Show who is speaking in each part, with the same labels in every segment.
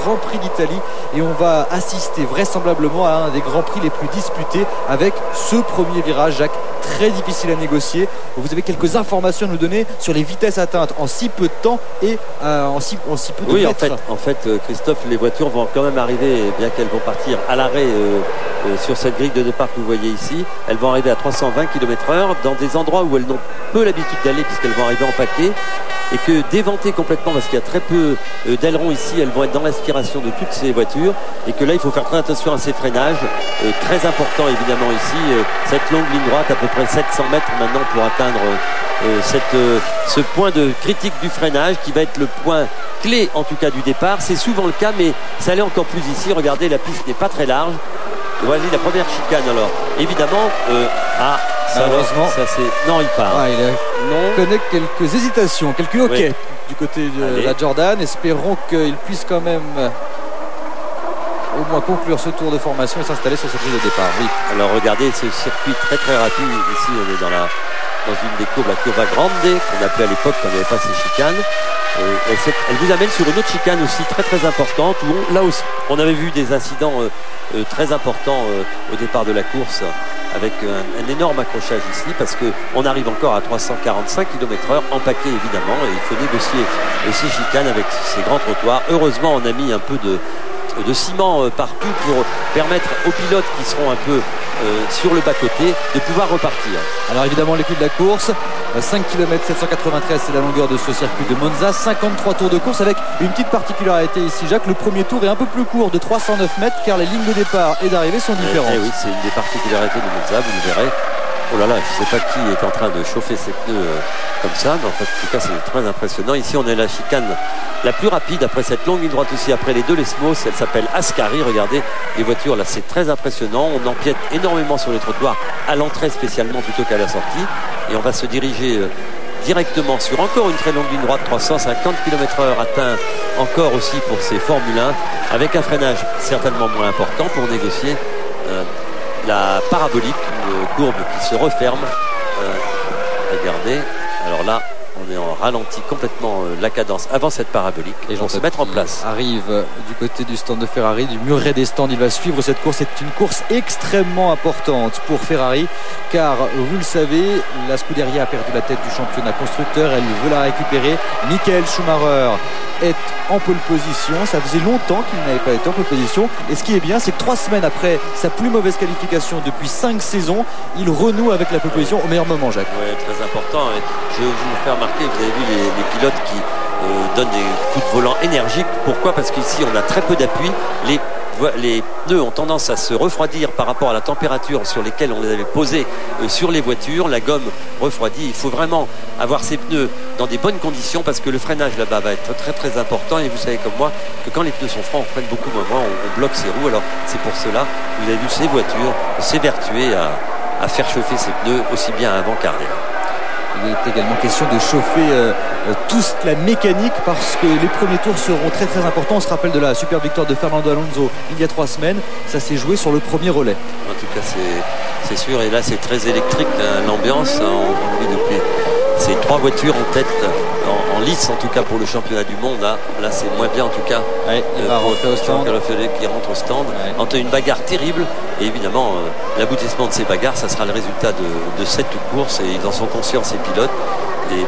Speaker 1: Grand Prix d'Italie et on va assister vraisemblablement à un des Grands Prix les plus disputés avec ce premier virage, Jacques, très difficile à négocier. Vous avez quelques informations à nous donner sur les vitesses atteintes en si peu de temps et en si peu de mètres.
Speaker 2: En fait, Christophe, les voitures vont quand même arriver, bien qu'elles vont partir à l'arrêt sur cette grille de départ que vous voyez ici, elles vont arriver à 320 km/h dans des endroits où elles n'ont peu l'habitude d'aller puisqu'elles vont arriver en paquet, et que d'éventer complètement, parce qu'il y a très peu d'ailerons ici, elles vont être dans l'aspiration de toutes ces voitures, et que là il faut faire très attention à ces freinages, très important évidemment ici, cette longue ligne droite à peu près 700 mètres maintenant pour atteindre ce point de critique du freinage qui va être le point clé en tout cas du départ. C'est souvent le cas, mais ça l'est encore plus ici. Regardez, la piste n'est pas très large. Voici la première chicane. Alors évidemment
Speaker 1: malheureusement
Speaker 2: non, il part.
Speaker 1: Il connaît quelques hésitations, quelques hoquets du côté de la Jordan. Espérons qu'il puisse quand même au moins conclure ce tour de formation et s'installer sur cette grille de départ. Oui.
Speaker 2: Alors regardez ce circuit très très rapide. Ici on est dans une des courbes, la Curva Grande, qu'on appelait à l'époque quand il n'y avait pas ces chicanes. Elle vous amène sur une autre chicane aussi très très importante où là aussi on avait vu des incidents très importants au départ de la course, avec un énorme accrochage ici parce qu'on arrive encore à 345 km/h en paquet évidemment, et il faut négocier ces chicanes avec ces grands trottoirs. Heureusement on a mis un peu de ciment partout pour permettre aux pilotes qui seront un peu sur le bas-côté de pouvoir repartir.
Speaker 1: Alors évidemment les coups de la course, 5 km 793 c'est la longueur de ce circuit de Monza, 53 tours de course avec une petite particularité ici, Jacques, le premier tour est un peu plus court de 309 mètres car les lignes de départ et d'arrivée sont différentes.
Speaker 2: Oui, c'est une des particularités de Monza, vous le verrez. Oh là là, je ne sais pas qui est en train de chauffer ses pneus comme ça, mais en fait, en tout cas, c'est très impressionnant. Ici, on est à la chicane la plus rapide après cette longue ligne droite aussi, après les deux Lesmos. Elle s'appelle Ascari. Regardez les voitures, là, c'est très impressionnant. On empiète énormément sur les trottoirs à l'entrée spécialement plutôt qu'à la sortie. Et on va se diriger directement sur encore une très longue ligne droite, 350 km/h atteint encore aussi pour ces Formule 1, avec un freinage certainement moins important pour négocier la parabolique, une courbe qui se referme. Regardez, alors là on est en ralenti complètement la cadence avant cette parabolique et vont se mettre en place.
Speaker 1: Arrive du côté du stand de Ferrari, du muret des stands, il va suivre cette course. C'est une course extrêmement importante pour Ferrari car vous le savez, la Scuderia a perdu la tête du championnat constructeur, elle veut la récupérer. Michael Schumacher est en pole position, ça faisait longtemps qu'il n'avait pas été en pole position, et ce qui est bien c'est que 3 semaines après sa plus mauvaise qualification depuis 5 saisons, il renoue avec la pole position au meilleur moment, Jacques.
Speaker 2: Oui, très important. Je vais vous faire remarquer, vous avez vu les pilotes qui donnent des coups de volant énergiques. Pourquoi? Parce qu'ici on a très peu d'appui, les pneus ont tendance à se refroidir par rapport à la température sur lesquelles on les avait posés sur les voitures. La gomme refroidit. Il faut vraiment avoir ces pneus dans des bonnes conditions parce que le freinage là-bas va être très très important, et vous savez comme moi que quand les pneus sont froids on freine beaucoup moins, on bloque ses roues. Alors c'est pour cela que vous avez vu ces voitures s'évertuer à faire chauffer ces pneus aussi bien avant qu'arrière.
Speaker 1: Il est également question de chauffer toute la mécanique parce que les premiers tours seront très très importants. On se rappelle de la super victoire de Fernando Alonso il y a 3 semaines. Ça s'est joué sur le premier relais.
Speaker 2: En tout cas c'est sûr, et là c'est très électrique l'ambiance. On vit depuis ces 3 voitures en tête en lice en tout cas pour le championnat du monde. Là c'est moins bien en tout cas.
Speaker 1: Il va rentrer au stand.
Speaker 2: Qui rentre au stand. Entre une bagarre terrible, et évidemment l'aboutissement de ces bagarres ça sera le résultat de cette course, et ils en sont conscients ces pilotes, et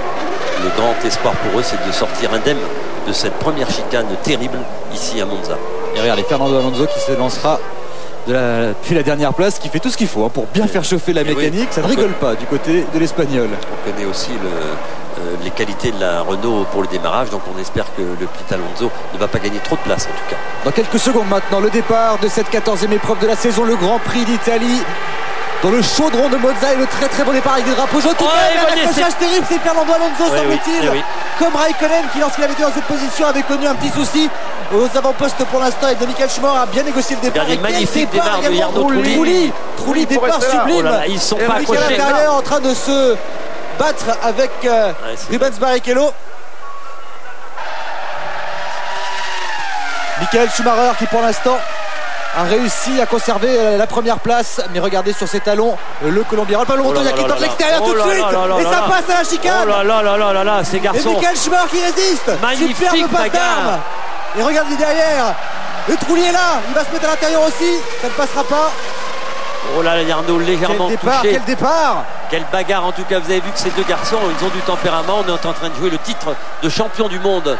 Speaker 2: le grand espoir pour eux c'est de sortir indemne de cette première chicane terrible ici à Monza.
Speaker 1: Et regardez Fernando Alonso qui se lancera depuis la dernière place, qui fait tout ce qu'il faut pour bien faire chauffer la mécanique. Ça ne rigole pas du côté de l'Espagnol.
Speaker 2: On connaît aussi les qualités de la Renault pour le démarrage, donc on espère que le petit Alonso ne va pas gagner trop de place en tout cas.
Speaker 1: Dans quelques secondes maintenant, le départ de cette 14e épreuve de la saison, le Grand Prix d'Italie dans le chaudron de Monza, et le très très bon départ avec des drapeaux jaunes. Un accrochage terrible, c'est Fernando Alonso, semble-t-il. Comme Raikkonen qui, lorsqu'il avait été dans cette position, avait connu un petit souci aux avant-postes pour l'instant, et de Michael Schumacher a bien négocié le départ.
Speaker 2: Magnifique départ de Jarno
Speaker 1: Trulli, départ sublime.
Speaker 2: Ils sont pas accrochés.
Speaker 1: En train de se battre avec Rubens Barrichello. Michael Schumacher qui pour l'instant a réussi à conserver la première place, mais regardez sur ses talons le Colombien. Le ballon Montoya qui tente l'extérieur tout de suite, et ça passe à la chicane.
Speaker 2: C'est garçon.
Speaker 1: Et Michael Schumacher qui résiste.
Speaker 2: Magnifique
Speaker 1: superbe passe d'armes Et regardez derrière, le Trulli est là, il va se mettre à l'intérieur aussi, ça ne passera pas.
Speaker 2: Oh là, Arnaud légèrement touché.
Speaker 1: Quel départ!
Speaker 2: Quelle bagarre. En tout cas, vous avez vu que ces deux garçons, ils ont du tempérament. On est en train de jouer le titre de champion du monde.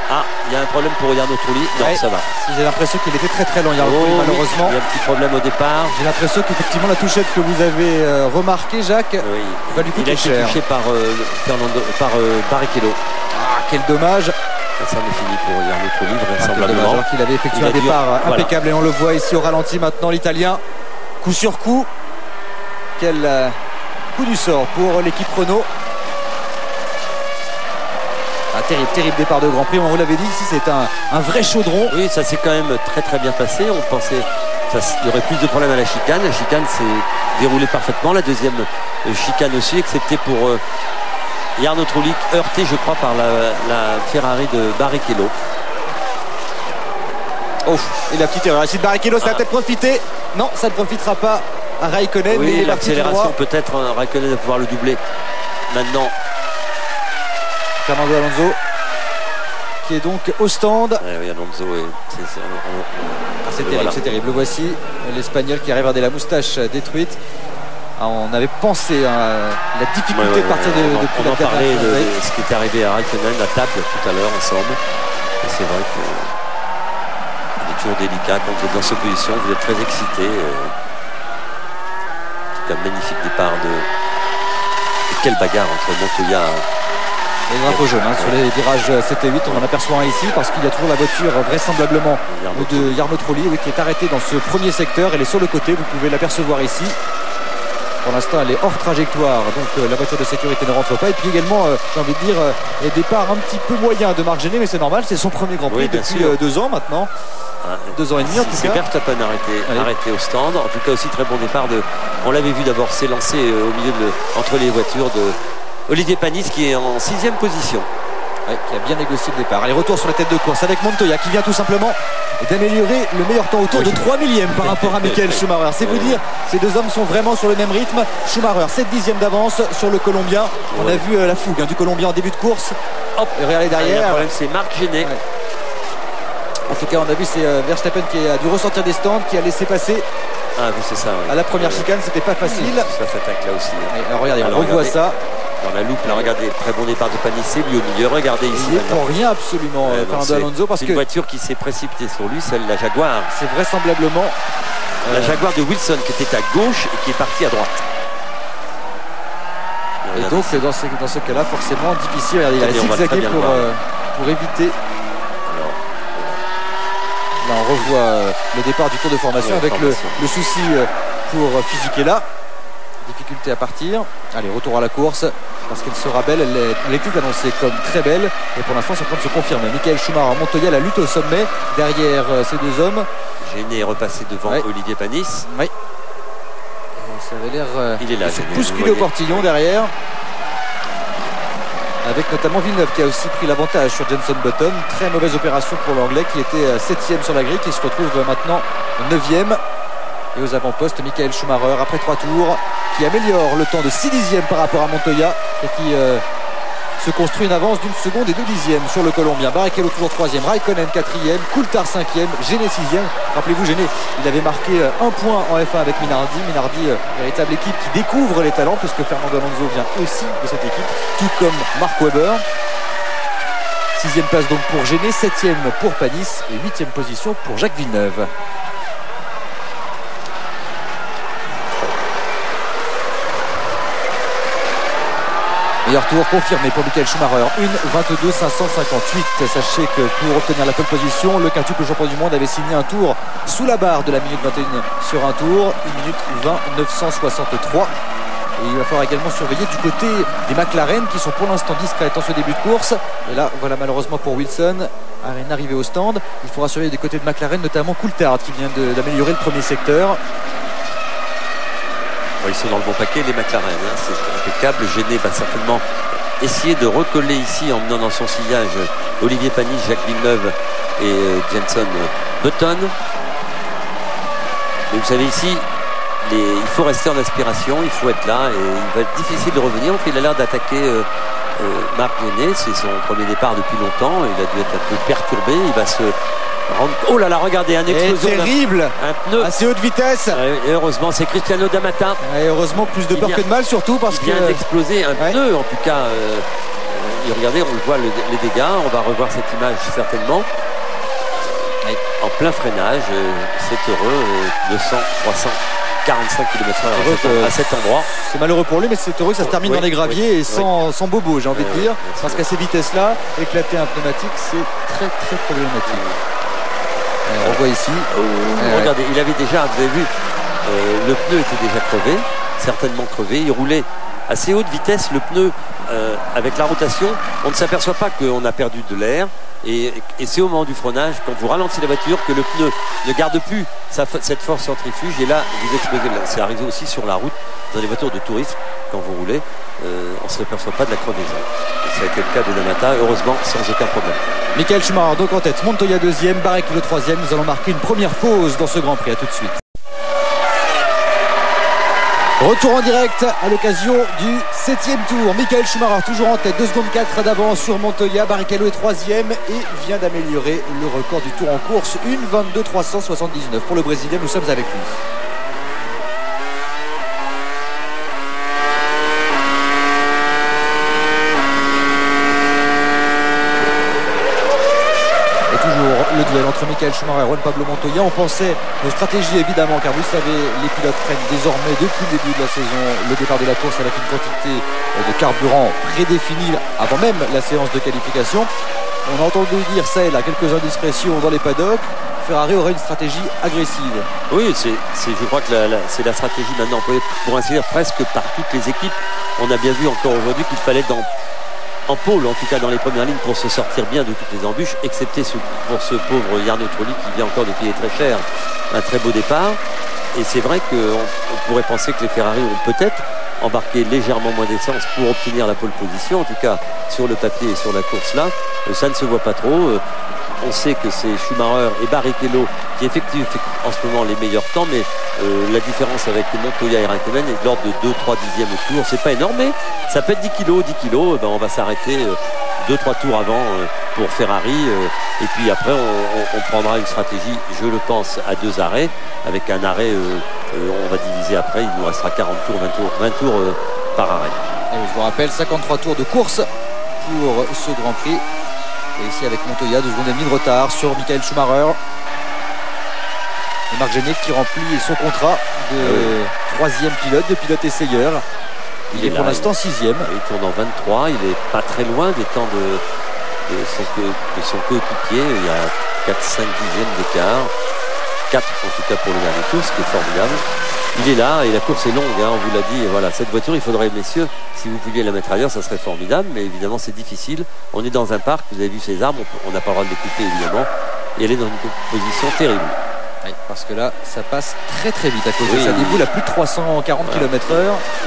Speaker 2: Ah, il y a un problème pour Jarno Trulli. Non,
Speaker 1: ouais,
Speaker 2: ça va.
Speaker 1: J'ai l'impression qu'il était très long, Jarno Trulli, malheureusement.
Speaker 2: Oui, il y a un petit problème au départ.
Speaker 1: J'ai l'impression qu'effectivement la touchette que vous avez remarqué, Jacques, va lui coûter cher.
Speaker 2: Il a été touché par Barrichello.
Speaker 1: Ah, quel dommage.
Speaker 2: Ça en est fini pour Jarno Trulli, vraisemblablement.
Speaker 1: Alors qu'il avait effectué un départ impeccable, et on le voit ici au ralenti maintenant, l'Italien. Coup sur coup. Quel coup du sort pour l'équipe Renault. Un terrible départ de Grand Prix. On vous l'avait dit, ici c'est un vrai chaudron.
Speaker 2: Oui, ça s'est quand même très bien passé. On pensait qu'il y aurait plus de problèmes à la chicane. La chicane s'est déroulée parfaitement. La deuxième chicane aussi, excepté pour Jarno Trulli, heurté je crois par la Ferrari de Barrichello.
Speaker 1: Oh, et la petite erreur ici de Barrichello, ça va peut-être profiter. Non, ça ne profitera pas à Raikkonen.
Speaker 2: Oui, l'accélération peut-être, Raikkonen va pouvoir le doubler. Maintenant,
Speaker 1: Fernando Alonso qui est donc au stand.
Speaker 2: Oui, Alonso
Speaker 1: c'est terrible, voilà. C'est terrible. Le voici, l'Espagnol qui arrive à la moustache détruite. Ah, on avait pensé à la difficulté de partir depuis
Speaker 2: la parlait de ce qui est arrivé à Raikkonen à table tout à l'heure ensemble. Et c'est vrai que toujours délicat quand vous êtes dans cette position, vous êtes très excité. En tout cas, magnifique départ et quelle bagarre entre Montoya
Speaker 1: et le drapeau jaune sur les virages 7 et 8. On en aperçoit un ici parce qu'il y a toujours la voiture vraisemblablement de Jarno Trulli qui est arrêtée dans ce premier secteur. Elle est sur le côté, vous pouvez l'apercevoir ici. Pour l'instant, elle est hors trajectoire, donc la voiture de sécurité ne rentre pas. Et puis également, j'ai envie de dire, départ un petit peu moyen de Marc Gené, mais c'est normal, c'est son premier Grand Prix depuis 2 ans maintenant. 2 ans et demi en tout cas.
Speaker 2: C'est Verstappen arrêté au stand. En tout cas aussi très bon départ on l'avait vu d'abord s'élancer au milieu entre les voitures de Olivier Panis qui est en 6e position.
Speaker 1: Ouais, qui a bien négocié le départ. Allez, retour sur la tête de course avec Montoya qui vient tout simplement d'améliorer le meilleur temps autour de 3 millièmes par rapport à Michael Schumacher. C'est vous dire, ces deux hommes sont vraiment sur le même rythme. Schumacher 7 dixièmes d'avance sur le Colombien. On a vu la fougue du Colombien en début de course. Hop, et regardez derrière.
Speaker 2: Le problème c'est Marc Gené.
Speaker 1: En tout cas, on a vu c'est Verstappen qui a dû ressortir des stands, qui a laissé passer.
Speaker 2: Ah oui, c'est ça. Oui.
Speaker 1: À la première chicane, c'était pas facile.
Speaker 2: Ça s'attaque là aussi.
Speaker 1: Alors regardez, on revoit ça.
Speaker 2: Dans la loupe, là, regardez, très bon départ de Panissé, lui au milieu. Regardez ici.
Speaker 1: Il est pour rien absolument, Fernando Alonso, parce que
Speaker 2: une voiture qui s'est précipitée sur lui, celle la Jaguar.
Speaker 1: C'est vraisemblablement
Speaker 2: la Jaguar de Wilson qui était à gauche et qui est partie à droite.
Speaker 1: Et donc dans ce cas-là, forcément difficile. Regardez, il a zigzagué pour éviter. Là, on revoit le départ du tour de formation avec le souci pour Fisichella. Difficulté à partir. Allez, retour à la course parce qu'elle sera belle. Elle était annoncée comme très belle et pour l'instant c'est en train de se confirmer. Michael Schumacher, Montoya, la lutte au sommet derrière ces deux hommes.
Speaker 2: Gené est repassé devant Olivier Panis.
Speaker 1: Oui. Et ça avait l'air
Speaker 2: il est là,
Speaker 1: de se bousculer au portillon derrière. Avec notamment Villeneuve qui a aussi pris l'avantage sur Jenson Button. Très mauvaise opération pour l'anglais qui était 7e sur la grille, qui se retrouve maintenant 9e. Et aux avant-postes, Michael Schumacher après 3 tours qui améliore le temps de 6 dixièmes par rapport à Montoya et qui se construit une avance d'1 seconde et 2 dixièmes sur le Colombien. Barrichello toujours 3e, Raikkonen 4e, Coulthard 5e, Gené 6e. Rappelez-vous, Gené, il avait marqué 1 point en F1 avec Minardi. Minardi, véritable équipe qui découvre les talents puisque Fernando Alonso vient aussi de cette équipe, tout comme Mark Webber. 6e place donc pour Gené, 7e pour Panis et 8e position pour Jacques Villeneuve. Meilleur tour confirmé pour Michael Schumacher, 1:22.558. Sachez que pour obtenir la pole position, le quintuple champion du monde avait signé un tour sous la barre de la minute 21 sur un tour, 1:20.963. Et il va falloir également surveiller du côté des McLaren qui sont pour l'instant discrètes en ce début de course. Et là, voilà malheureusement pour Wilson, une arrivée au stand. Il faudra surveiller du côté de McLaren, notamment Coulthard qui vient d'améliorer le premier secteur.
Speaker 2: Ils sont dans le bon paquet les McLaren, c'est impeccable. Gené va certainement essayer de recoller ici en menant dans son sillage Olivier Panis, Jacques Villeneuve et Jenson Button. Mais vous savez ici, il faut rester en aspiration, il faut être là et il va être difficile de revenir. Donc il a l'air d'attaquer Marc Gené, c'est son premier départ depuis longtemps. Il a dû être un peu perturbé. Il va se rendre... Oh là là, regardez, un explosion.
Speaker 1: Terrible.
Speaker 2: Un pneu.
Speaker 1: Assez haute vitesse.
Speaker 2: Et heureusement, c'est Cristiano D'Amata.
Speaker 1: Et heureusement, plus de peur que de mal, surtout parce
Speaker 2: qu'il vient d'exploser un pneu, en tout cas. Et regardez, on le voit les dégâts. On va revoir cette image certainement. En plein freinage, c'est heureux. 200, 345 km/h à cet endroit.
Speaker 1: C'est malheureux pour lui, mais c'est heureux que ça se termine dans les graviers et sans bobo, j'ai envie de dire. Parce qu'à ces vitesses-là, éclater un pneumatique, c'est très très problématique. On voit ici.
Speaker 2: Regardez, il avait déjà, vous avez vu, le pneu était déjà crevé, certainement crevé. Il roulait à assez haute vitesse, le pneu avec la rotation. On ne s'aperçoit pas qu'on a perdu de l'air. Et c'est au moment du freinage, quand vous ralentissez la voiture, que le pneu ne garde plus cette force centrifuge. Et là, vous explosez. C'est arrivé aussi sur la route, dans les voitures de tourisme, quand vous roulez. On ne s'aperçoit pas de la crevaison. Et ça a été le cas de D'Amata, heureusement, sans aucun problème.
Speaker 1: Michael Schumacher donc en tête, Montoya deuxième, Barrichello troisième. Nous allons marquer une première pause dans ce Grand Prix. À tout de suite. Retour en direct à l'occasion du 7e tour. Michael Schumacher toujours en tête, 2 secondes 4 d'avance sur Montoya. Barrichello est troisième et vient d'améliorer le record du tour en course. 1:22.379 pour le Brésilien. Nous sommes avec lui. Le duel entre Michael Schumacher et Juan Pablo Montoya. On pensait aux stratégies évidemment, car vous savez, les pilotes prennent désormais depuis le début de la saison le départ de la course avec une quantité de carburant prédéfinie avant même la séance de qualification. On a entendu dire ça et là quelques indiscrétions dans les paddocks. Ferrari aurait une stratégie agressive.
Speaker 2: Oui, je crois que c'est la stratégie maintenant employée pour ainsi dire presque par toutes les équipes. On a bien vu encore aujourd'hui qu'il fallait en pôle, en tout cas dans les premières lignes, pour se sortir bien de toutes les embûches, excepté pour ce pauvre Jarno Trulli qui vient encore de payer très cher un très beau départ. Et c'est vrai qu'on pourrait penser que les Ferrari ont peut-être embarqué légèrement moins d'essence pour obtenir la pole position. En tout cas, sur le papier et sur la course là, ça ne se voit pas trop. On sait que c'est Schumacher et Barrichello qui effectuent en ce moment les meilleurs temps, mais la différence avec Montoya et Raikkonen est de l'ordre de 2-3 dixièmes au tour. C'est pas énorme, mais ça peut être 10 kg. On va s'arrêter 2-3 tours avant pour Ferrari. Et puis après, on prendra une stratégie, je le pense, à 2 arrêts. Avec un arrêt, on va diviser après. Il nous restera 40 tours, 20 tours par arrêt.
Speaker 1: Et je vous rappelle, 53 tours de course pour ce Grand Prix. Et ici avec Montoya, 2 secondes et demie de retard sur Michael Schumacher. Et Marc Gené qui remplit son contrat de 3e pilote, de pilote essayeur. Il est pour l'instant 6e.
Speaker 2: Il tourne en 23, il n'est pas très loin des temps de son coéquipier. Il y a 4-5 dixièmes d'écart. 4 en tout cas pour le dernier tour, ce qui est formidable. Il est là et la course est longue, on vous l'a dit. Et voilà, cette voiture, il faudrait, messieurs, si vous pouviez la mettre ailleurs, ça serait formidable. Mais évidemment, c'est difficile. On est dans un parc, vous avez vu ces arbres, on n'a pas le droit de les couper évidemment. Et elle est dans une position terrible.
Speaker 1: Oui, parce que là, ça passe très très vite à cause de ça déboule à plus de 340 km/h.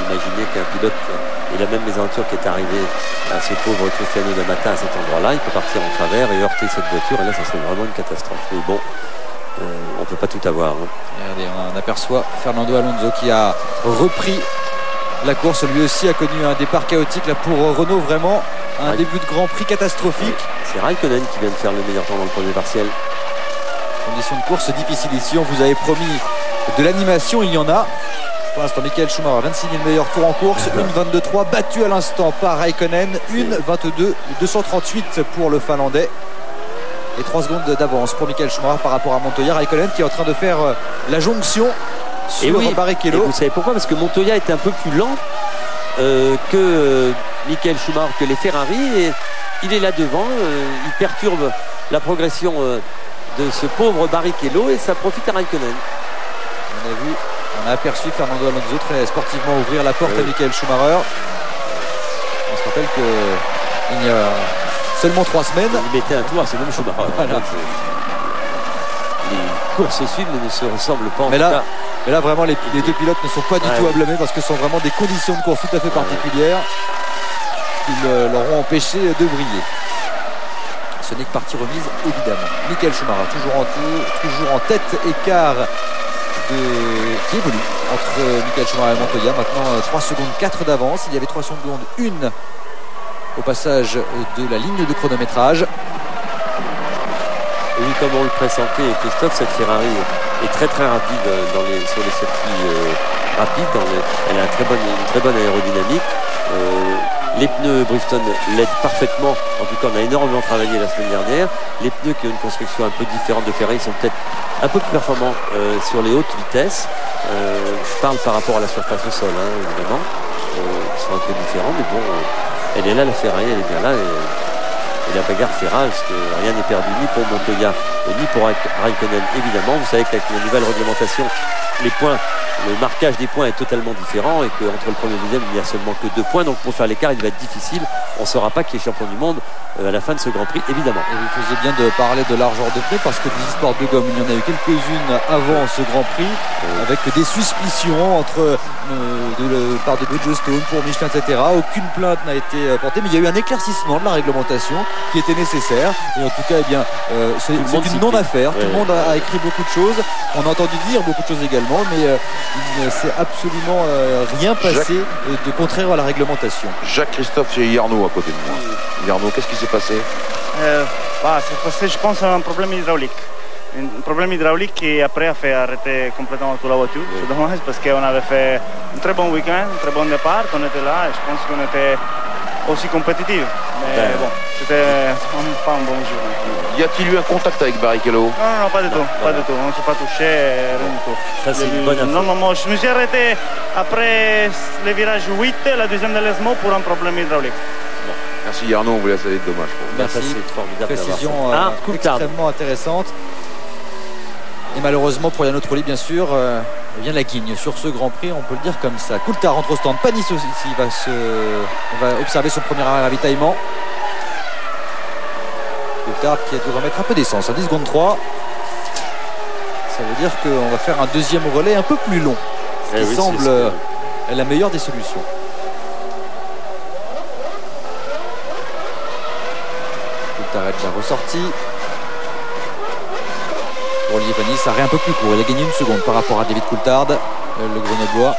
Speaker 2: Imaginez qu'un pilote et la même mésaventure qui est arrivée à ce pauvre Cristiano D'Amata à cet endroit-là, il peut partir en travers et heurter cette voiture. Et là, ça serait vraiment une catastrophe. Mais bon. On ne peut pas tout avoir.
Speaker 1: Regardez, on aperçoit Fernando Alonso qui a repris la course. Lui aussi a connu un départ chaotique là pour Renault, vraiment un début de Grand Prix catastrophique.
Speaker 2: C'est Raikkonen qui vient de faire le meilleur temps dans le premier partiel.
Speaker 1: Conditions de course difficiles ici. On vous avait promis de l'animation, il y en a. Pour l'instant, Michael Schumacher, 26e meilleur tour en course, 1:22.3, battu à l'instant par Raikkonen, 1:22.238 pour le Finlandais. Et 3 secondes d'avance pour Michael Schumacher par rapport à Montoya. Raikkonen qui est en train de faire la jonction sur Barrichello.
Speaker 2: Et vous savez pourquoi? Parce que Montoya est un peu plus lent que Michael Schumacher, que les Ferrari. Et il est là devant, il perturbe la progression de ce pauvre Barrichello et ça profite à Raikkonen.
Speaker 1: On a aperçu Fernando Alonso très sportivement ouvrir la porte à Michael Schumacher. On se rappelle qu'il y a seulement 3 semaines.
Speaker 2: Il mettait un tour à ce même Schumacher. Voilà. Les courses suivent mais ne se ressemblent pas en tout cas.
Speaker 1: Mais là vraiment les 2 pilotes ne sont pas du tout à blâmer parce que ce sont vraiment des conditions de course tout à fait particulières qui leur ont empêché de briller. Ce n'est que partie remise évidemment. Michael Schumacher toujours en tête, écart qui évolue entre Michael Schumacher et Montoya. Maintenant 3 secondes 4 d'avance. Il y avait 3 secondes 1 au passage de la ligne de chronométrage.
Speaker 2: Oui, comme on le pressentait, Christophe, cette Ferrari est très très rapide sur les circuits rapides. Elle a une très bonne aérodynamique. Les pneus Bridgestone l'aident parfaitement. En tout cas, on a énormément travaillé la semaine dernière. Les pneus qui ont une construction un peu différente de Ferrari sont peut-être un peu plus performants sur les hautes vitesses. Je parle par rapport à la surface au sol, hein, évidemment. Ils sont un peu différents, mais bon, elle est là, la Ferrari, elle est bien là. Et la bagarre fait rage, parce que rien n'est perdu ni pour Montoya ni pour Raikkonen, évidemment. Vous savez qu'avec la nouvelle réglementation, le marquage des points est totalement différent et qu'entre le premier et le deuxième, il n'y a seulement que 2 points. Donc pour faire l'écart, il va être difficile. On ne saura pas qui est champion du monde à la fin de ce Grand Prix, évidemment.
Speaker 1: Et vous faisiez bien de parler de largeur de pneus, parce que des histoires de gomme, il y en a eu quelques-unes avant ce Grand Prix, avec des suspicions de la part de Bridgestone pour Michelin, etc. Aucune plainte n'a été portée, mais il y a eu un éclaircissement de la réglementation qui était nécessaire. Et en tout cas, eh bien, c'est une non-affaire. Tout le monde a écrit beaucoup de choses. On a entendu dire beaucoup de choses également, mais il ne s'est absolument rien passé de contraire à la réglementation.
Speaker 3: Jacques-Christophe, j'ai Yarno à côté de moi. Yarno, qu'est-ce qui s'est passé?
Speaker 4: C'est passé, je pense, un problème hydraulique. Un problème hydraulique qui après a fait arrêter complètement toute la voiture. C'est dommage parce qu'on avait fait un très bon week-end, un très bon départ. On était là et je pense qu'on était aussi compétitif. Mais bon, c'était pas un bon jour.
Speaker 3: Y a-t-il eu un contact avec Barrichello?
Speaker 4: Non, pas du tout. Pas du tout. On ne s'est pas touché, rien du tout.
Speaker 2: Ça, c'est une bonne affaire.
Speaker 4: Normalement, je me suis arrêté après le virage 8, la deuxième délaissement, pour un problème hydraulique.
Speaker 3: Merci Yarno, on vous laisse aller, dommage.
Speaker 1: Merci,
Speaker 2: c'est formidable.
Speaker 1: Précision extrêmement intéressante. Et malheureusement pour Jarno Trulli, bien sûr, vient la guigne sur ce Grand Prix, on peut le dire comme ça. Coulthard rentre au stand, Panis aussi on va observer son premier arrêt ravitaillement. Coulthard qui doit remettre un peu d'essence, à 10 secondes 3. Ça veut dire qu'on va faire un deuxième relais un peu plus long, ce qui semble la meilleure des solutions. Coulthard est déjà ressorti. Pour Olivier Panis, ça arrête un peu plus court. Il a gagné 1 seconde par rapport à David Coulthard, le Grenoblois.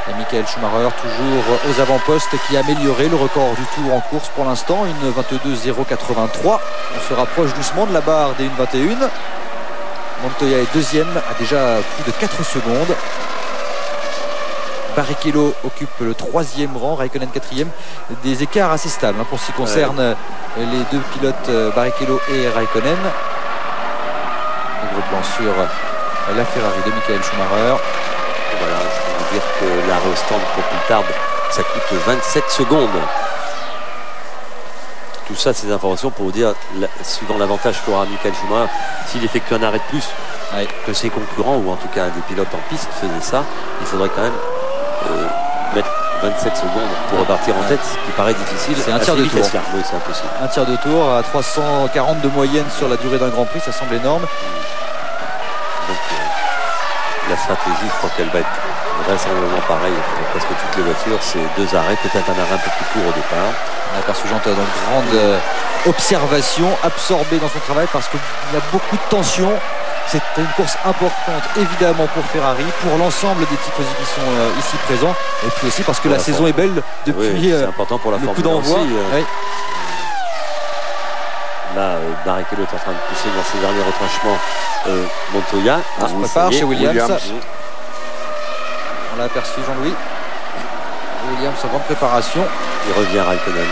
Speaker 1: Et Michael Schumacher toujours aux avant-postes, qui a amélioré le record du tour en course pour l'instant, une 22.083. On se rapproche doucement de la barre des 1.21. Montoya est deuxième, a déjà plus de 4 secondes. Barrichello occupe le 3e rang, Raikkonen 4e. Des écarts assez stables pour ce qui concerne les 2 pilotes, Barrichello et Raikkonen. Gros plan sur la Ferrari de Michael Schumacher.
Speaker 2: Et voilà, je peux vous dire que l'arrêt au stand pour Coulthard, ça coûte 27 secondes. Tout ça, c'est des informations pour vous dire, suivant l'avantage qu'aura Michael Schumacher, s'il effectue un arrêt de plus que ses concurrents, ou en tout cas des pilotes en piste faisaient ça, il faudrait quand même mettre 27 secondes pour repartir en tête, ce qui paraît difficile.
Speaker 1: C'est un tiers de tour.
Speaker 2: Oui, c'est impossible.
Speaker 1: Un tiers de tour à 340 de moyenne sur la durée d'un Grand Prix, ça semble énorme.
Speaker 2: Donc la stratégie, je crois qu'elle va être vraisemblablement pareille pour presque toutes les voitures. C'est 2 arrêts, peut-être un arrêt un peu plus court au départ.
Speaker 1: On a aperçu Jean Todt dans une grande observation, absorbé dans son travail parce qu'il y a beaucoup de tension. C'est une course importante évidemment pour Ferrari, pour l'ensemble des tifosi qui sont ici présents, et puis aussi parce que la saison est belle depuis
Speaker 2: c'est important pour la
Speaker 1: le coup d'envoi.
Speaker 2: Là, Barrichello est en train de pousser dans ses derniers retranchements Montoya.
Speaker 1: On se prépare chez Williams. On l'a aperçu Jean-Louis. Williams en grande préparation.
Speaker 2: Il revient à Raikkonen.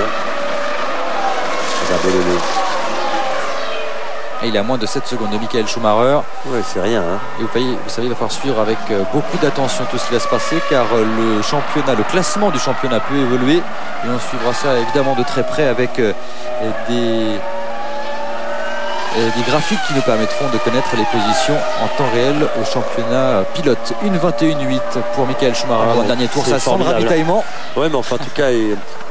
Speaker 1: Et il est à moins de 7 secondes de Michael Schumacher.
Speaker 2: Oui, c'est rien.
Speaker 1: Et vous savez, il va falloir suivre avec beaucoup d'attention tout ce qui va se passer, car le classement du championnat peut évoluer. Et on suivra ça évidemment de très près avec des graphiques qui nous permettront de connaître les positions en temps réel au championnat pilote. 1.21.8 pour Michael Schumacher dans le dernier tour. Ça sent le ravitaillement.
Speaker 2: Oui, mais enfin, en tout cas,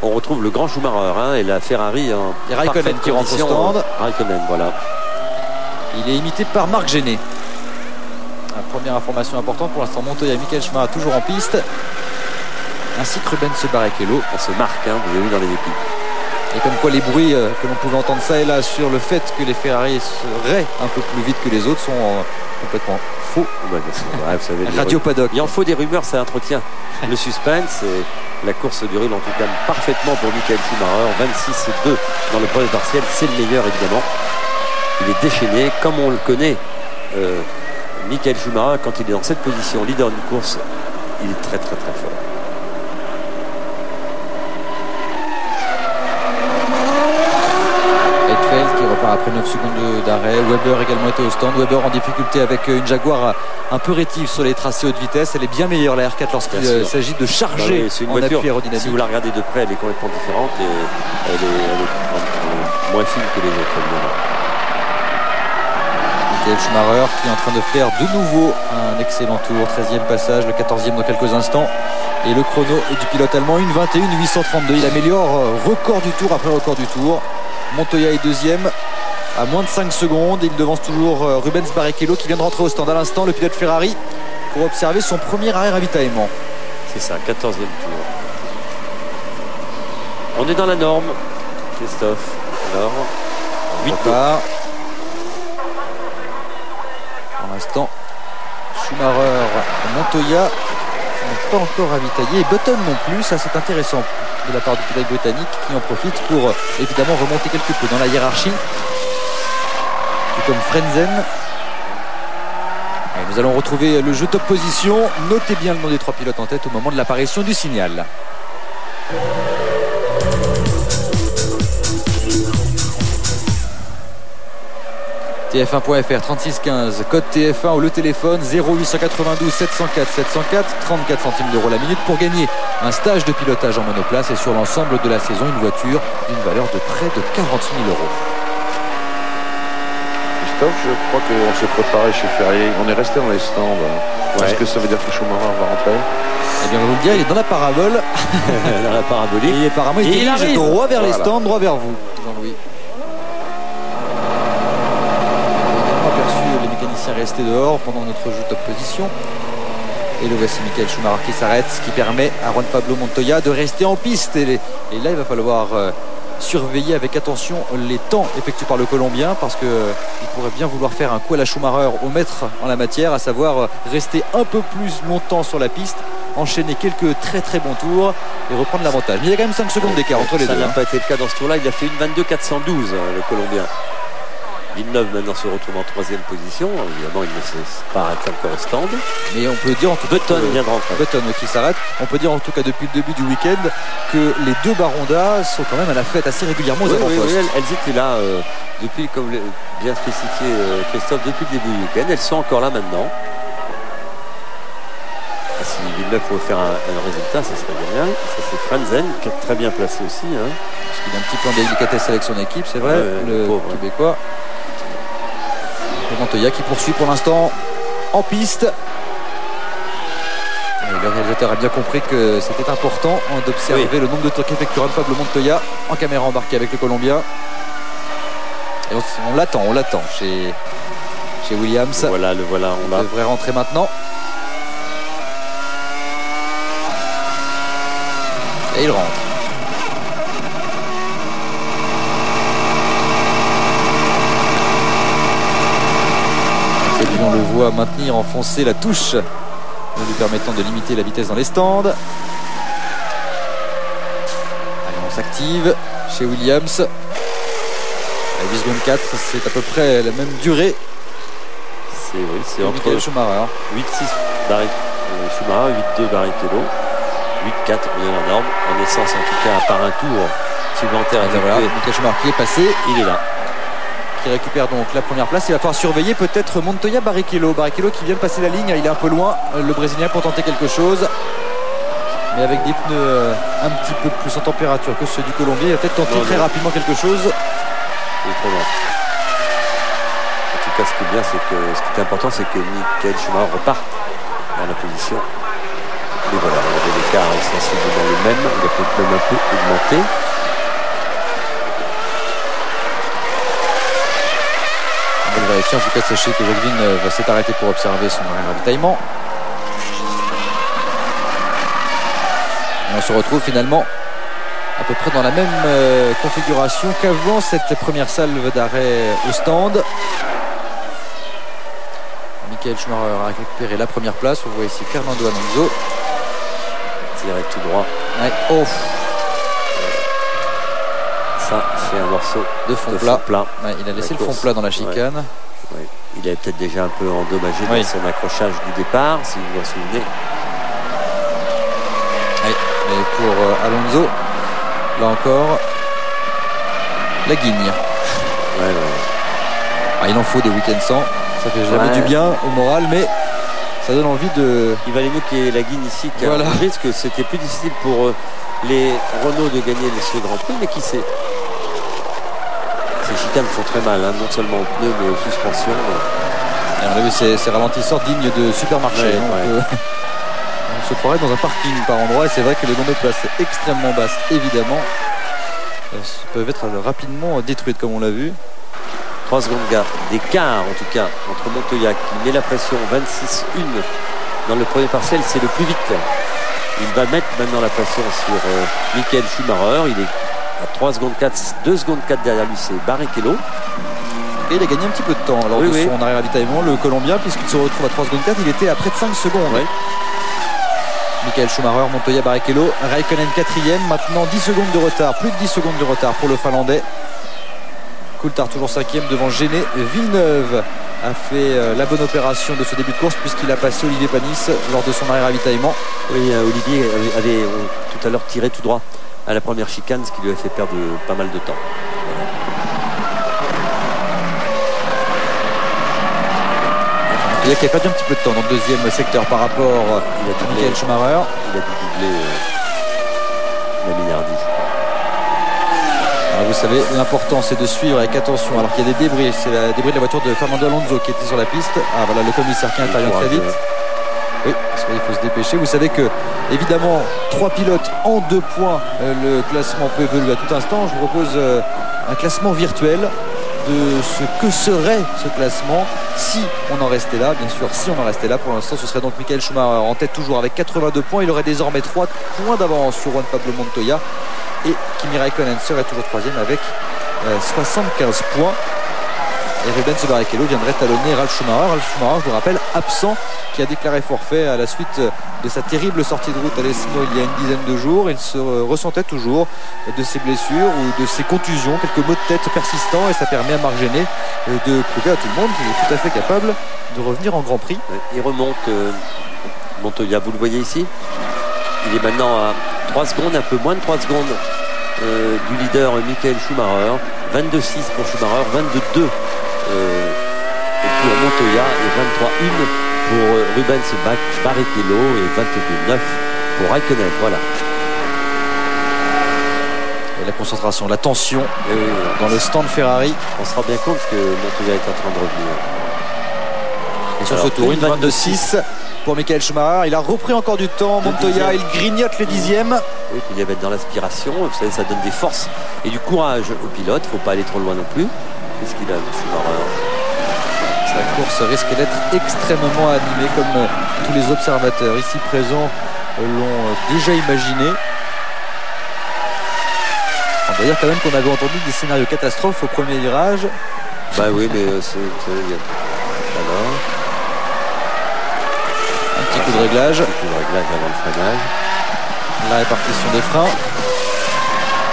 Speaker 2: on retrouve le grand Schumacher et la Ferrari.
Speaker 1: Et Raikkonen qui rentre au stand.
Speaker 2: Raikkonen, voilà.
Speaker 1: Il est imité par Marc Gené. La première information importante pour l'instant, Montoya et Michael Schumacher toujours en piste, ainsi que Rubens Barrichello.
Speaker 2: On se marque, vous avez vu dans les équipes.
Speaker 1: Et comme quoi les bruits que l'on pouvait entendre ça et là sur le fait que les Ferrari seraient un peu plus vite que les autres sont complètement faux.
Speaker 2: Ouais, vous savez,
Speaker 1: Radio Paddock.
Speaker 2: Il en faut des rumeurs, ça entretient le suspense. Et la course du Ruhl en tout cas parfaitement pour Michael Schumacher. 26-2 dans le poste partiel, c'est le meilleur évidemment. Il est déchaîné comme on le connaît. Michael Schumacher, quand il est dans cette position, leader d'une course, il est très très très fort.
Speaker 1: Qui repart après 9 secondes d'arrêt. Weber également était au stand. Weber en difficulté avec une Jaguar un peu rétive sur les tracés haute vitesse. Elle est bien meilleure la R4 lorsqu'il s'agit de charger
Speaker 2: c'est une
Speaker 1: en
Speaker 2: voiture,
Speaker 1: appui aérodynamique.
Speaker 2: Si vous la regardez de près, elle est complètement différente et elle est moins fine que les autres.
Speaker 1: Michael Schumacher qui est en train de faire de nouveau un excellent tour. 13e passage, le 14e dans quelques instants. Et le chrono du pilote allemand, une 21-832. Il améliore record du tour après record du tour. Montoya est deuxième à moins de 5 secondes. Il devance toujours Rubens Barrichello qui vient de rentrer au stand à l'instant, le pilote Ferrari, pour observer son premier arrêt ravitaillement.
Speaker 2: C'est ça, 14e tour. On est dans la norme, Christophe. Alors, 8
Speaker 1: pas. Pour l'instant, Schumacher, Montoya n'ont pas encore ravitaillé. Et Button non plus, ça c'est intéressant de la part du pilote britannique qui en profite pour évidemment remonter quelque peu dans la hiérarchie. Tout comme Frenzen. Et nous allons retrouver le jeu top position. Notez bien le nom des 3 pilotes en tête au moment de l'apparition du signal. TF1.fr 3615 code TF1 ou le téléphone 0892 704 704 34 centimes d'euros la minute pour gagner un stage de pilotage en monoplace et sur l'ensemble de la saison une voiture d'une valeur de près de 40 000 euros.
Speaker 3: Christophe, je crois qu'on s'est préparé chez Ferrier. On est resté dans les stands. Est-ce que ça veut dire que Schumacher va rentrer?
Speaker 1: Eh bien on va vous le dire, il est dans la parabole.
Speaker 2: dans la parabolique.
Speaker 1: Et apparemment il dirige droit vers les stands, droit vers vous, Jean-Louis. Resté dehors pendant notre jeu top position. Et le voici Michael Schumacher qui s'arrête, ce qui permet à Juan Pablo Montoya de rester en piste. Et là il va falloir surveiller avec attention les temps effectués par le Colombien, parce qu'il pourrait bien vouloir faire un coup à la Schumacher au maître en la matière, à savoir rester un peu plus longtemps sur la piste, enchaîner quelques très très bons tours et reprendre l'avantage. Mais il y a quand même 5 secondes d'écart entre les deux.
Speaker 2: Ça n'a pas été le cas dans ce tour-là. Il a fait une 22-412 le Colombien. Villeneuve maintenant se retrouve en 3e position. Évidemment, il ne s'est pas arrêté encore au stand.
Speaker 1: Mais on peut dire en tout cas
Speaker 2: Button vient de rentrer.
Speaker 1: Button qui s'arrête. On peut dire en tout cas depuis le début du week-end que les deux Baronda sont quand même à la fête assez régulièrement aux avant-postes.
Speaker 2: Oui, elles étaient là depuis, comme bien spécifié Christophe, depuis le début du week-end. Elles sont encore là maintenant. Si Villeneuve faut faire un résultat, ça serait génial. Ça c'est Frenzen qui est très bien placé aussi.
Speaker 1: Parce qu'il a un petit peu en délicatesse avec son équipe, c'est vrai, le pauvre Québécois. Et Montoya qui poursuit pour l'instant en piste. Et le réalisateur a bien compris que c'était important d'observer le nombre de tours qu'effectuera Pablo Montoya en caméra embarquée avec le Colombien. Et on l'attend chez Williams.
Speaker 2: Le voilà,
Speaker 1: on devrait rentrer maintenant. Et il rentre. On le voit maintenir, enfoncer la touche, lui permettant de limiter la vitesse dans les stands. Allez, on s'active chez Williams. À 10 secondes 4, c'est à peu près la même durée.
Speaker 2: C'est entre
Speaker 1: Schumacher.
Speaker 2: 8-6 Schumacher, 8-2 Barrichello, 8-4 bien la norme. En essence, en tout cas, à part un tour supplémentaire.
Speaker 1: Michael Schumacher qui est passé.
Speaker 2: Il est là.
Speaker 1: Qui récupère donc la première place. Il va falloir surveiller peut-être Montoya Barrichello qui vient de passer la ligne. Il est un peu loin, le Brésilien, pour tenter quelque chose, mais avec des pneus un petit peu plus en température que ceux du Colombien. Il va peut-être tenter très rapidement quelque chose.
Speaker 2: Il est trop loin. En tout cas, ce qui est bien, c'est que ce qui est important, c'est que Michael Schumacher reparte dans la position. Et voilà, il y avait l'écart sensiblement le même. Il a peut-être même un peu augmenté.
Speaker 1: On va vérifier. En tout cas, sachez que Jacqueline s'est arrêté pour observer son ravitaillement. Et on se retrouve finalement à peu près dans la même configuration qu'avant cette première salve d'arrêt au stand. Michael Schumacher a récupéré la première place. On voit ici Fernando Alonso
Speaker 2: tirer tout droit.
Speaker 1: Ouais. Oh.
Speaker 2: Ça c'est un morceau
Speaker 1: de fond plat. Ouais, il a laissé le fond plat dans la chicane.
Speaker 2: Ouais. Il avait peut-être déjà un peu endommagé dans son accrochage du départ, si vous vous en souvenez.
Speaker 1: Oui. Et pour Alonso, là encore, la guigne. Ah, il en faut des week-ends sans. Ça fait jamais du bien au moral, mais ça donne envie de...
Speaker 2: Il valait mieux qu'il y ait la guigne ici qu'un risque que c'était plus difficile pour les Renault de gagner ce Grand Prix, mais qui sait. Ces chicanes font très mal, hein, non seulement aux pneus mais aux suspensions.
Speaker 1: Et on a vu ces ralentisseurs dignes de supermarché. On se croirait dans un parking par endroit, et c'est vrai que les monoplaces extrêmement basses, évidemment, peuvent être rapidement détruites comme on l'a vu.
Speaker 2: 3 secondes d'écart en tout cas entre Montoya qui met la pression 26-1 dans le premier partiel, c'est le plus vite. Il va mettre maintenant la pression sur Michael Schumacher. Il est à 3 secondes 4, 2 secondes 4 derrière lui, c'est Barrichello.
Speaker 1: Et il a gagné un petit peu de temps lors de son arrêt ravitaillement, le Colombien, puisqu'il se retrouve à 3 secondes 4. Il était à près de 5 secondes. Michael Schumacher, Montoya, Barrichello, Raikkonen 4e. Maintenant 10 secondes de retard, plus de 10 secondes de retard pour le Finlandais. Coulthard toujours 5e devant Genet. Villeneuve a fait la bonne opération de ce début de course puisqu'il a passé Olivier Panis lors de son arrêt ravitaillement.
Speaker 2: Oui, Olivier avait tout à l'heure tiré tout droit à la première chicane, ce qui lui a fait perdre pas mal de temps.
Speaker 1: Il a perdu un petit peu de temps dans le deuxième secteur par rapport à Michael Schumacher.
Speaker 2: Il a dû doubler la Minardi.
Speaker 1: Vous savez, l'important c'est de suivre avec attention alors qu'il y a des débris. C'est le débris de la voiture de Fernando Alonso qui était sur la piste. Ah voilà, le commissaire qui intervient très vite. Oui, parce qu'il faut se dépêcher. Vous savez que, évidemment, 3 pilotes en 2 points. Le classement peut évoluer à tout instant. Je vous propose un classement virtuel de ce que serait ce classement si on en restait là. Bien sûr, si on en restait là, pour l'instant, ce serait donc Michael Schumacher en tête toujours avec 82 points. Il aurait désormais 3 points d'avance sur Juan Pablo Montoya. Et Kimi Raikkonen serait toujours 3e avec 75 points. Et Rubens Barrichello viendrait talonner Ralf Schumacher. Ralf Schumacher, je vous rappelle, absent, qui a déclaré forfait à la suite de sa terrible sortie de route à l'Esmo il y a une dizaine de jours. Il se ressentait toujours de ses blessures ou de ses contusions, quelques maux de tête persistants, et ça permet à Marc Genet de prouver à tout le monde qu'il est tout à fait capable de revenir en Grand Prix.
Speaker 2: Il remonte Montoya, vous le voyez ici. Il est maintenant à 3 secondes, un peu moins de 3 secondes du leader Michael Schumacher. 22-6 pour Schumacher, 22-2 pour Montoya et 23-1 pour Rubens Barrichello et 22-9 pour Raikkonen. Voilà.
Speaker 1: Et la concentration, la tension dans le stand Ferrari.
Speaker 2: On se rend bien compte que Montoya est en train de revenir.
Speaker 1: Et sur ce tour, une 22-6 pour Michael Schumacher. Il a repris encore du temps. Montoya, il grignote les 10e.
Speaker 2: Oui, puis il va être dans l'aspiration. Vous savez, ça donne des forces et du courage au pilote. Il ne faut pas aller trop loin non plus. Qu'est-ce qu'il a, Schumacher?
Speaker 1: Sa course risque d'être extrêmement animée, comme tous les observateurs ici présents l'ont déjà imaginé. On va dire quand même qu'on avait entendu des scénarios catastrophes au premier virage.
Speaker 2: Bah oui, mais c'est alors
Speaker 1: un petit coup de réglage.
Speaker 2: Un petit coup de réglage avant le freinage.
Speaker 1: La répartition des freins.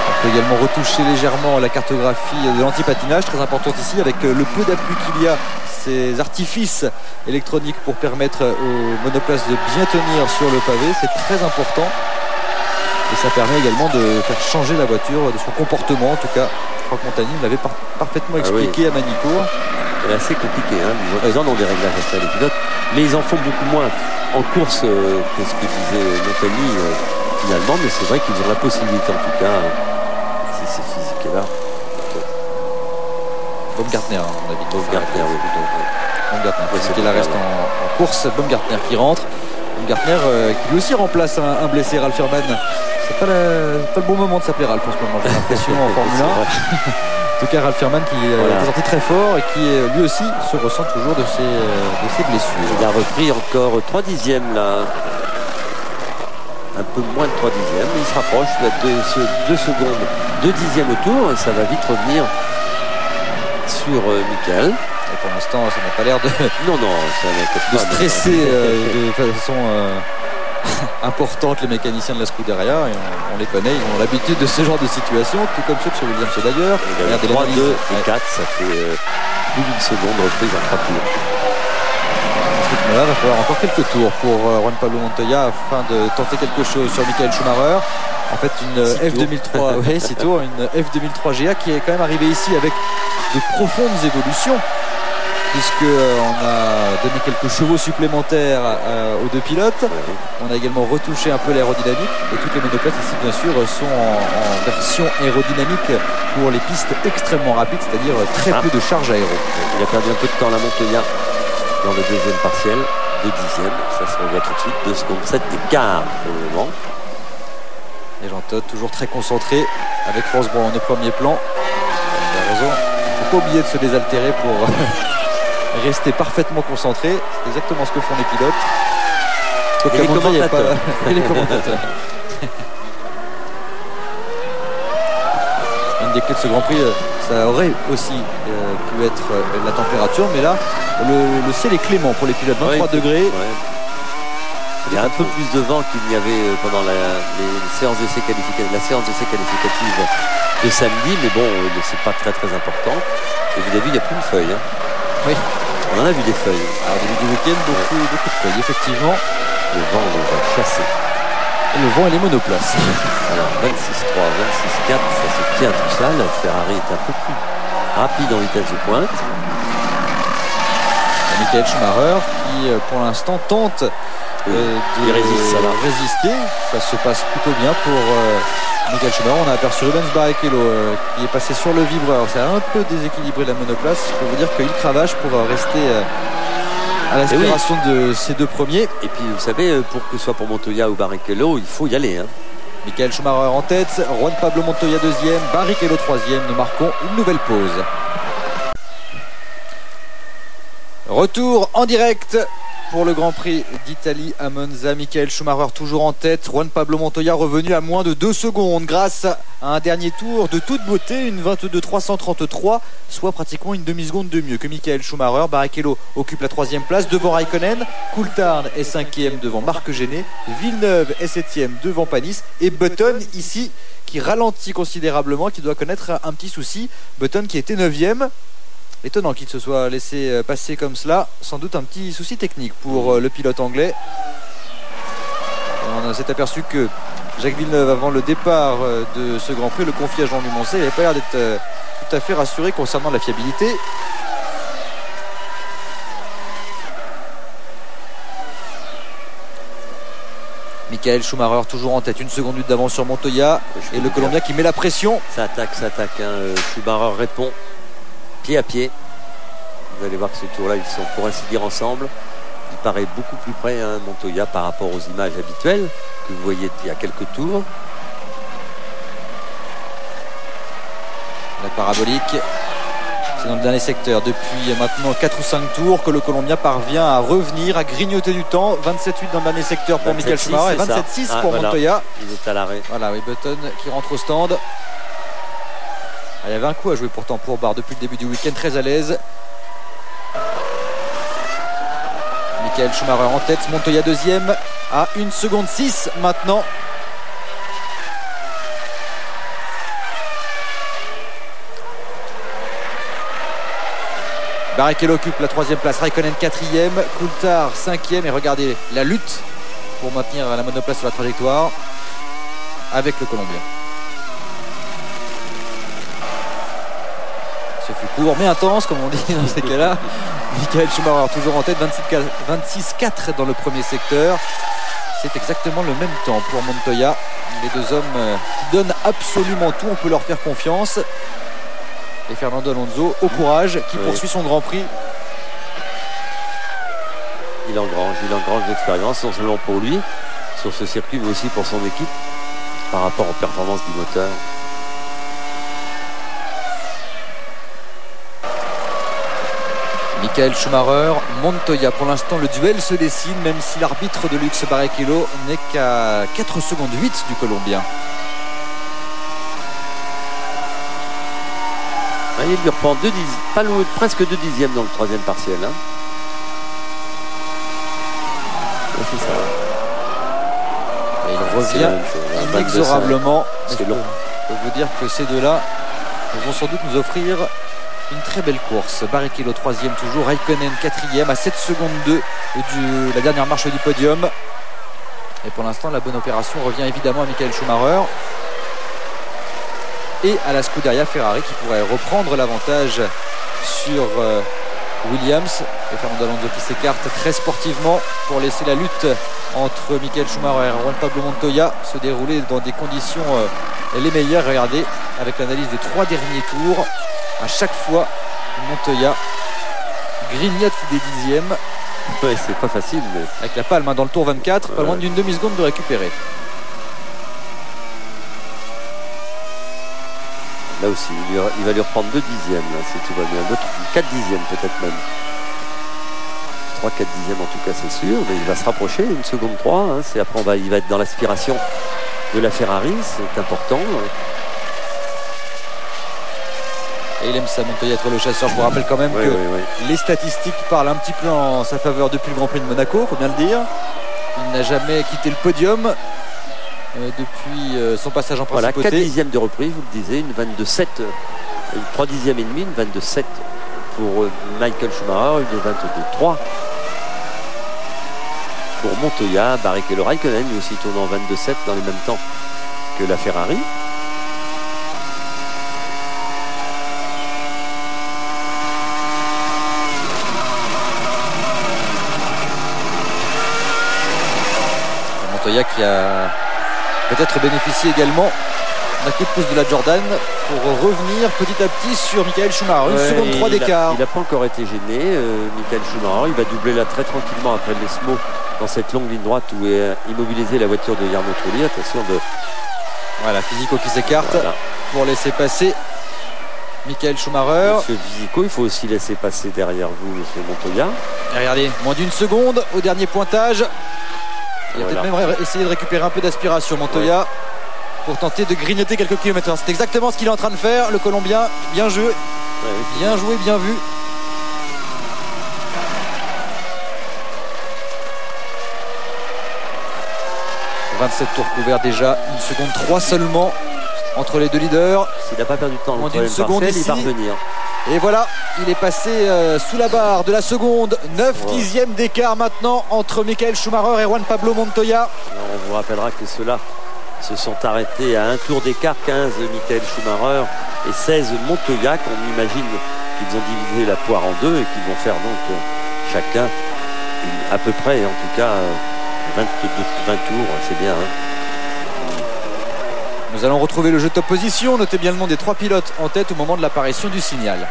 Speaker 1: On peut également retoucher légèrement la cartographie de l'antipatinage, très importante ici, avec le peu d'appui qu'il y a, ces artifices électroniques pour permettre aux monoplaces de bien tenir sur le pavé. C'est très important. Et ça permet également de faire changer la voiture, de son comportement en tout cas. Franck Montagny l'avait parfaitement expliqué à Manicourt.
Speaker 2: C'est assez compliqué, hein. Ils en ont des réglages à faire les pilotes, mais ils en font beaucoup moins en course que ce que disait Montagny finalement, mais c'est vrai qu'ils ont la possibilité en tout cas, si c'est physique là.
Speaker 1: Baumgartner, à mon avis.
Speaker 2: Baumgartner, oui, plutôt.
Speaker 1: Baumgartner, c'est qu'il reste en course. Baumgartner qui rentre. Baumgartner qui lui aussi remplace un blessé, Ralf Furman. C'est pas le bon moment de s'appeler Ralf en ce moment, j'ai l'impression, en Formule 1. En tout cas, Ralf Furman qui est sorti très fort et qui lui aussi se ressent toujours de ses blessures.
Speaker 2: Il a repris encore 3 dixièmes là. un peu moins de 3 dixièmes. Il se rapproche, il va être 2 secondes, 2 dixièmes au tour, et ça va vite revenir sur Michael.
Speaker 1: Et pour l'instant, ça n'a pas l'air de,
Speaker 2: Non, ça n'inquiète
Speaker 1: de
Speaker 2: pas.
Speaker 1: stresser de façon importante les mécaniciens de la Scuderia. Et on les connaît, ils ont l'habitude de ce genre de situation, tout comme ceux de chez Williams d'ailleurs.
Speaker 2: Regardez, 3, 2 et 4, ça fait plus d'une seconde reprise en 3 tours.
Speaker 1: Là, il va falloir encore quelques tours pour Juan Pablo Montoya afin de tenter quelque chose sur Michael Schumacher. En fait, une F2003, oui, 6 tours, une F2003 GA qui est quand même arrivée ici avec de profondes évolutions, puisqu'on a donné quelques chevaux supplémentaires aux deux pilotes. On a également retouché un peu l'aérodynamique, et toutes les monoplaces ici, bien sûr, sont en version aérodynamique pour les pistes extrêmement rapides, c'est-à-dire très peu de charge aéro.
Speaker 2: Il a perdu un peu de temps, la Montoya, dans le deuxième partiel, 2 dixièmes, ça se revoit tout de suite, 2 secondes 7 d'écart pour le moment.
Speaker 1: Et Jean Todt toujours très concentré avec Ross Brown au premier plan. Il a raison, il ne faut pas oublier de se désaltérer pour rester parfaitement concentré. C'est exactement ce que font les pilotes.
Speaker 2: Et les commentateurs.
Speaker 1: Et les commentateurs. Une des clés de ce Grand Prix, ça aurait aussi pu être la température, mais là le ciel est clément pour les pilotes, 23 degrés.
Speaker 2: Ouais. Il y a un peu plus de vent qu'il n'y avait pendant la séance d'essai qualificative de samedi, mais bon, c'est pas très important. Et vous avez vu, il n'y a plus de feuilles.
Speaker 1: Oui.
Speaker 2: On en a vu des feuilles.
Speaker 1: Alors, au début du week-end, beaucoup de feuilles, effectivement.
Speaker 2: Le vent nous a chassé.
Speaker 1: Et le vent et les monoplaces.
Speaker 2: Alors 26-3, 26-4, ça se tient tout ça. La Ferrari est un peu plus rapide en vitesse de pointe.
Speaker 1: Et Michael Schumacher qui pour l'instant tente de résister. Ça se passe plutôt bien pour Michael Schumacher. On a aperçu Rubens Barrichello qui est passé sur le vibreur. C'est un peu déséquilibré la monoplace. Je peux vous dire qu'il cravache pour rester à l'aspiration de ces deux premiers.
Speaker 2: Et puis vous savez, pour que ce soit pour Montoya ou Barrichello, il faut y aller.
Speaker 1: Michael Schumacher en tête, Juan Pablo Montoya deuxième, Barrichello troisième. Nous marquons une nouvelle pause. Retour en direct pour le Grand Prix d'Italie à Monza. Michael Schumacher toujours en tête, Juan Pablo Montoya revenu à moins de 2 secondes grâce à un dernier tour de toute beauté, une 22.333, soit pratiquement une demi-seconde de mieux que Michael Schumacher. Barrichello occupe la 3e place devant Raikkonen, Coulthard est 5e devant Marc Gené, Villeneuve est 7e devant Panis, et Button ici qui ralentit considérablement, qui doit connaître un petit souci. Button qui était 9e. Étonnant qu'il se soit laissé passer comme cela. Sans doute un petit souci technique pour le pilote anglais. Et on s'est aperçu que Jacques Villeneuve, avant le départ de ce Grand Prix, le confie à Jean-Louis Moncey. Il n'avait pas l'air d'être tout à fait rassuré concernant la fiabilité. Michael Schumacher toujours en tête, 1 seconde d'avance sur Montoya. Et le Colombien qui met la pression.
Speaker 2: Ça attaque. Schumacher répond. Pied à pied. Vous allez voir que ce tour-là, ils sont pour ainsi dire ensemble. Il paraît beaucoup plus près, Montoya, par rapport aux images habituelles que vous voyez il y a quelques tours.
Speaker 1: La parabolique, c'est dans le dernier secteur. Depuis maintenant 4 ou 5 tours que le Colombien parvient à revenir, à grignoter du temps. 27-8 dans le dernier secteur pour Michael Schumacher et 27-6 pour Montoya.
Speaker 2: Il est à l'arrêt.
Speaker 1: Voilà, oui, Button qui rentre au stand. Il y avait un coup à jouer pourtant pour Barr depuis le début du week-end, très à l'aise. Michael Schumacher en tête, Montoya deuxième à 1 seconde 6 maintenant. Barrichello occupe la 3e place, Raikkonen 4e, Coulthard 5e, et regardez la lutte pour maintenir la monoplace sur la trajectoire avec le Colombien. Ce fut court mais intense, comme on dit dans ces cas-là. Michael Schumacher toujours en tête, 26-4 dans le premier secteur. C'est exactement le même temps pour Montoya. Les deux hommes qui donnent absolument tout, on peut leur faire confiance. Et Fernando Alonso au courage, qui poursuit son Grand Prix.
Speaker 2: Il engrange l'expérience, non seulement pour lui, sur ce circuit, mais aussi pour son équipe, par rapport aux performances du moteur.
Speaker 1: Michael Schumacher, Montoya. Pour l'instant, le duel se dessine, même si l'arbitre de luxe Barrichello n'est qu'à 4 secondes 8 du Colombien.
Speaker 2: Il lui reprend presque 2 dixièmes dans le troisième partiel. Hein. C'est ça.
Speaker 1: Et il revient inexorablement.
Speaker 2: C'est long.
Speaker 1: Je peux vous dire que ces deux-là vont sans doute nous offrir une très belle course. Barrichello 3e toujours, Raikkonen 4e à 7 secondes 2 de la dernière marche du podium. Et pour l'instant, la bonne opération revient évidemment à Michael Schumacher et à la Scuderia Ferrari qui pourrait reprendre l'avantage sur Williams. Et Fernando Alonso qui s'écarte très sportivement pour laisser la lutte entre Michael Schumacher et Juan Pablo Montoya se dérouler dans des conditions les meilleures. Regardez, avec l'analyse des 3 derniers tours, à chaque fois Montoya grignote des dixièmes.
Speaker 2: Ouais, c'est pas facile, mais
Speaker 1: avec la palme dans le tour 24, pas loin d'une demi-seconde de récupérer.
Speaker 2: Là aussi, il va lui reprendre 2 dixièmes, là, si tout va bien. 4 dixièmes peut-être même. 3-4 dixièmes en tout cas, c'est sûr, mais il va se rapprocher, 1 seconde 3. Hein, après, il va être dans l'aspiration de la Ferrari, c'est important.
Speaker 1: Et il aime ça, Montoya, être le chasseur. Je vous rappelle quand même que les statistiques parlent un petit peu en sa faveur depuis le Grand Prix de Monaco, il faut bien le dire. Il n'a jamais quitté le podium depuis son passage en principauté.
Speaker 2: Voilà, 4 dixièmes de reprise, vous le disiez, une 22-7, une 3 dixièmes et demi, une 22-7 pour Michael Schumacher, une 22-3 pour Montoya. Barrichello, Raikkonen lui aussi tourne en 22-7 dans les mêmes temps que la Ferrari.
Speaker 1: Montoya qui a peut-être bénéficié également d'un coup de pouce de la Jordan pour revenir petit à petit sur Michael Schumacher. 1 seconde 3 d'écart.
Speaker 2: Il n'a pas encore été gêné, Michael Schumacher. Il va doubler là très tranquillement après l'ESMO dans cette longue ligne droite où est immobilisée la voiture de Jarno Trulli. Attention de...
Speaker 1: Voilà, Fisico qui s'écarte pour laisser passer Michael Schumacher.
Speaker 2: Monsieur Fisico, il faut aussi laisser passer derrière vous, monsieur Montoya.
Speaker 1: Et regardez, moins d'1 seconde au dernier pointage. Il a peut-être même essayé de récupérer un peu d'aspiration, Montoya, pour tenter de grignoter quelques kilomètres. C'est exactement ce qu'il est en train de faire, le Colombien. Bien joué, bien joué, bien vu. « 27 tours couverts déjà, 1 seconde 3 seulement entre les deux leaders. »
Speaker 2: S'il n'a pas perdu de temps
Speaker 1: moins
Speaker 2: dans le
Speaker 1: seconde
Speaker 2: partiel,
Speaker 1: ici.
Speaker 2: il va revenir.
Speaker 1: Et voilà, il est passé sous la barre de la seconde. 9 dixièmes d'écart maintenant entre Michael Schumacher et Juan Pablo Montoya.
Speaker 2: Alors, on vous rappellera que ceux-là se sont arrêtés à 1 tour d'écart, 15 Michael Schumacher et 16 Montoya, qu'on imagine qu'ils ont divisé la poire en deux et qu'ils vont faire donc chacun à peu près, en tout cas 20 tours, c'est bien. Hein.
Speaker 1: Nous allons retrouver le jeu top position. Notez bien le nom des 3 pilotes en tête au moment de l'apparition du signal.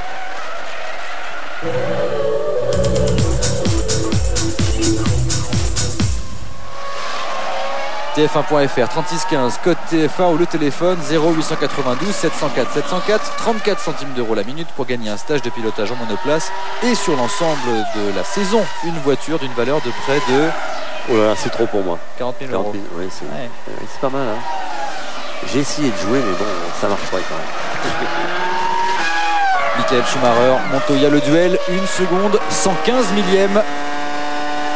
Speaker 1: TF1.fr 3615 code TF1 ou le téléphone 0892 704 704 34 centimes d'euros la minute pour gagner un stage de pilotage en monoplace et sur l'ensemble de la saison une voiture d'une valeur de près de...
Speaker 2: Oh là là, c'est trop pour moi.
Speaker 1: 40 000 euros.
Speaker 2: Oui, c'est pas mal. Hein. J'ai essayé de jouer, mais bon, ça marche pas quand même.
Speaker 1: Michael Schumacher, Montoya, le duel, 1 seconde, 115 millième.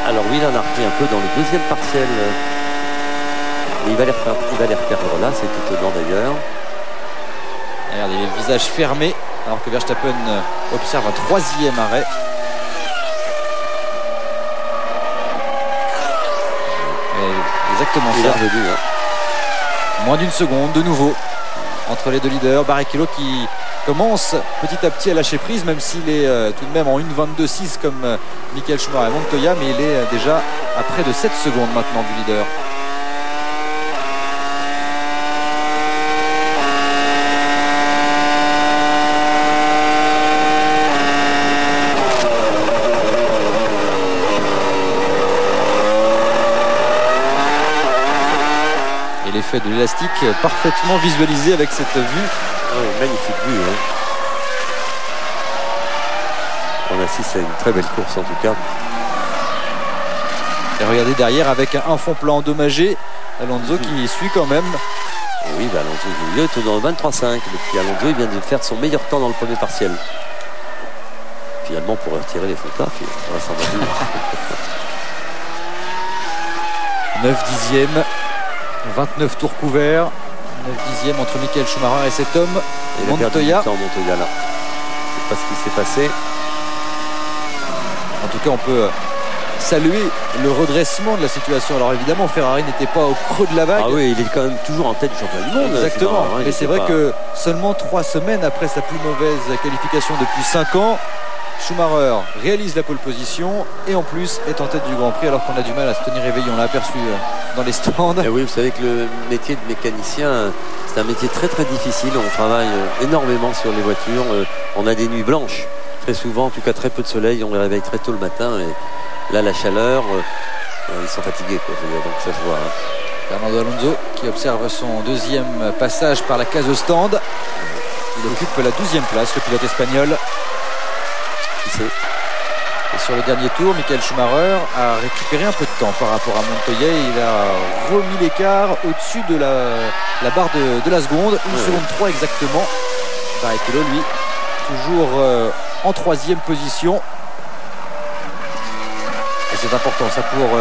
Speaker 2: Alors oui, il en a repris un peu dans le deuxième partiel. Et il va les reperdre là, c'est étonnant d'ailleurs.
Speaker 1: Regardez, les visages fermés, alors que Verstappen observe un 3e arrêt. Et exactement
Speaker 2: il
Speaker 1: ça.
Speaker 2: est revenu, hein.
Speaker 1: Moins d'1 seconde de nouveau entre les deux leaders. Barrichello qui commence petit à petit à lâcher prise, même s'il est tout de même en 1,22,6 comme Michael Schumacher et Montoya, mais il est déjà à près de 7 secondes maintenant du leader. L'effet de l'élastique parfaitement visualisé avec cette vue.
Speaker 2: Oh, magnifique vue. Hein. On assiste à une très belle course en tout cas.
Speaker 1: Et regardez derrière avec un fond plat endommagé, Alonso qui suit quand même.
Speaker 2: Et oui, bah Alonso Giulio est dans le 23-5. Et puis Alonso il vient de faire son meilleur temps dans le premier partiel. Finalement pour retirer les fautes là, ça va bien.
Speaker 1: 9 dixièmes, 29 tours couverts, 9 dixièmes entre Michael Schumacher et cet homme,
Speaker 2: et
Speaker 1: Montoya.
Speaker 2: Montoya là. Je sais pas ce qui s'est passé.
Speaker 1: En tout cas, on peut saluer le redressement de la situation. Alors évidemment, Ferrari n'était pas au creux de la vague.
Speaker 2: Ah oui, il est quand même toujours en tête du championnat du monde.
Speaker 1: Exactement. Mais c'est vrai que seulement 3 semaines après sa plus mauvaise qualification depuis 5 ans, Schumacher réalise la pole position et en plus est en tête du Grand Prix alors qu'on a du mal à se tenir éveillé. On l'a aperçu dans les stands.
Speaker 2: Et oui, vous savez que le métier de mécanicien, c'est un métier très très difficile. On travaille énormément sur les voitures. On a des nuits blanches très souvent, en tout cas très peu de soleil. On les réveille très tôt le matin et là la chaleur, ils sont fatigués quoi. Donc ça se voit.
Speaker 1: Fernando Alonso qui observe son deuxième passage par la case au stand. Il occupe la 12e place, le pilote espagnol. Et sur le dernier tour, Michael Schumacher a récupéré un peu de temps par rapport à Montoya. Il a remis l'écart au-dessus de la barre de la seconde, 1 seconde 3 exactement. Barrichello, lui, toujours en 3e position. Et c'est important ça pour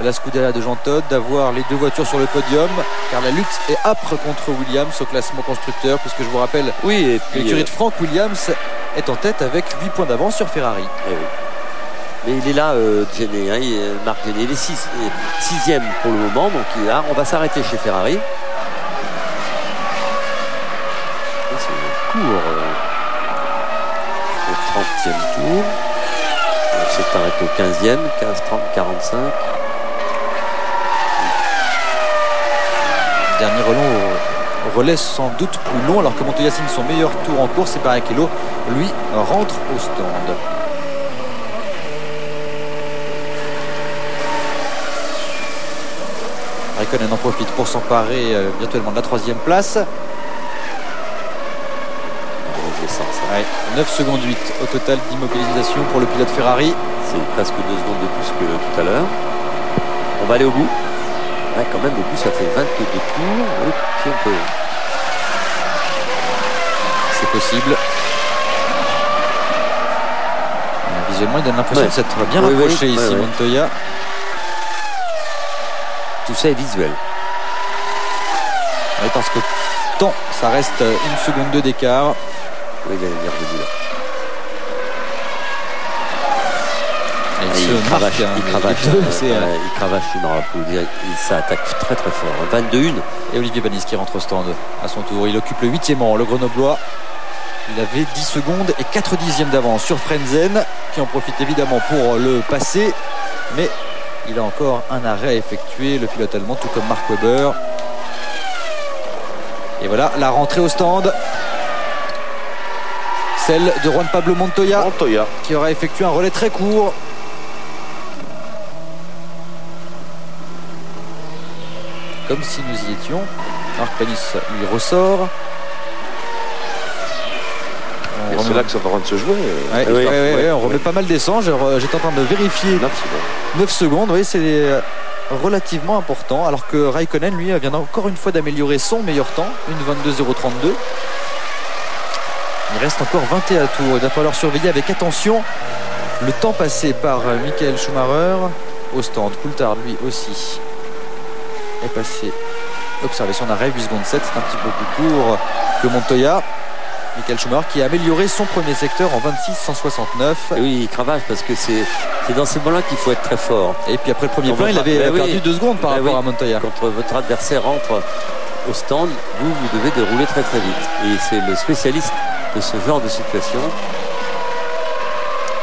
Speaker 1: la Scuderia de Jean Todt d'avoir les 2 voitures sur le podium, car la lutte est âpre contre Williams au classement constructeur, puisque je vous rappelle
Speaker 2: oui, et puis,
Speaker 1: l'écurie de Frank Williams est en tête avec 8 points d'avance sur Ferrari.
Speaker 2: Oui. Mais il est là, Jenné, Marc Jenné, il est 6e pour le moment, donc on va s'arrêter chez Ferrari. C'est court au 30e tour. On s'est arrêté au 15e, 15, 30, 45.
Speaker 1: Dernier relais sans doute plus long alors que Montoya signe son meilleur tour en course et Barrichello lui rentre au stand. Raikkonen en profite pour s'emparer virtuellement de la 3e place. 9 secondes 8 au total d'immobilisation pour le pilote Ferrari.
Speaker 2: C'est presque 2 secondes de plus que tout à l'heure. On va aller au bout. Ouais, quand même, au bout, ça fait 22 tours. Oui, si on peut.
Speaker 1: C'est possible. Visuellement, il donne l'impression de s'être bien rapproché ici, Montoya.
Speaker 2: Tout ça est visuel.
Speaker 1: Oui, parce que temps, ça reste 1 seconde 2 d'écart.
Speaker 2: Oui, il a l'air de là.
Speaker 1: Il cravache,
Speaker 2: ça attaque très très fort. 22-1.
Speaker 1: Et Olivier Banis qui rentre au stand à son tour. Il occupe le 8e rang, le Grenoblois. Il avait 10 secondes et 4 dixièmes d'avance sur Frenzen, qui en profite évidemment pour le passer. Mais il a encore un arrêt à effectuer, le pilote allemand, tout comme Mark Webber. Et voilà la rentrée au stand. Celle de Juan Pablo Montoya, qui aura effectué un relais très court. Comme si nous y étions. Marc Panis lui ressort.
Speaker 3: C'est là que ça va se jouer.
Speaker 1: On remet pas mal d'essence. J'étais en train de vérifier 9 secondes. Oui, c'est relativement important. Alors que Raikkonen, lui, vient encore une fois d'améliorer son meilleur temps. Une 22.032. Il reste encore 21 tours. Il va falloir surveiller avec attention le temps passé par Michael Schumacher au stand. Coulthard, lui aussi, est passé. Observez son arrêt, 8 secondes 7. C'est un petit peu plus court que Montoya. Michael Schumacher qui a amélioré son premier secteur en 26.169.
Speaker 2: Oui, il cravache parce que c'est dans ces moments-là qu'il faut être très fort.
Speaker 1: Et puis après le premier plan, il avait perdu 2 secondes par rapport à Montoya.
Speaker 2: Quand votre adversaire rentre au stand, vous devez dérouler très très vite. Et c'est le spécialiste de ce genre de situation.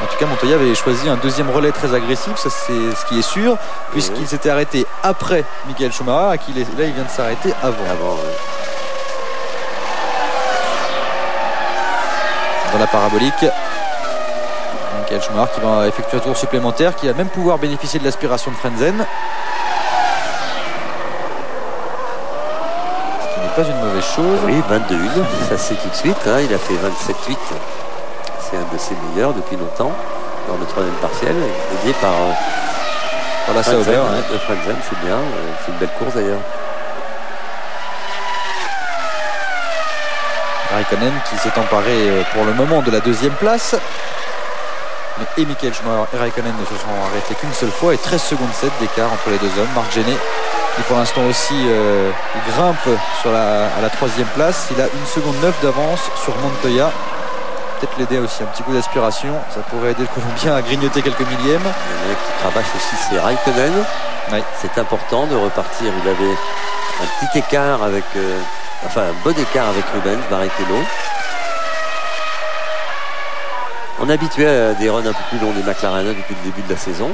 Speaker 1: En tout cas, Montoya avait choisi un 2e relais très agressif, ça c'est ce qui est sûr, puisqu'il s'était arrêté après Michael Schumacher et là il vient de s'arrêter avant. Dans la parabolique, Michael Schumacher qui va effectuer un tour supplémentaire, qui va même pouvoir bénéficier de l'aspiration de Frenzen. Ce qui n'est pas une mauvaise chose.
Speaker 2: Oui, 22, ça c'est tout de suite, il a fait 27-8. c'est un de ses meilleurs depuis longtemps dans le troisième partiel, aidé par
Speaker 1: Voilà, ça
Speaker 2: Frentzen,
Speaker 1: ouvert.
Speaker 2: Frentzen, c'est bien, c'est une belle course d'ailleurs.
Speaker 1: Raikkonen qui s'est emparé pour le moment de la deuxième place. Et Michael Schumacher et Raikkonen ne se sont arrêtés qu'une seule fois et 13 secondes 7 d'écart entre les deux hommes. Marc Gené qui pour l'instant aussi il grimpe à la troisième place. Il a 1 seconde 9 d'avance sur Montoya. Peut-être l'aider aussi un petit coup d'aspiration. Ça pourrait aider le Colombien à grignoter quelques millièmes.
Speaker 2: Le mec qui cravache aussi, c'est Raikkonen.
Speaker 1: Oui.
Speaker 2: C'est important de repartir. Il avait un petit écart avec... un bon écart avec Rubens Barrichello. On est habitué à des runs un peu plus longs des McLaren depuis le début de la saison.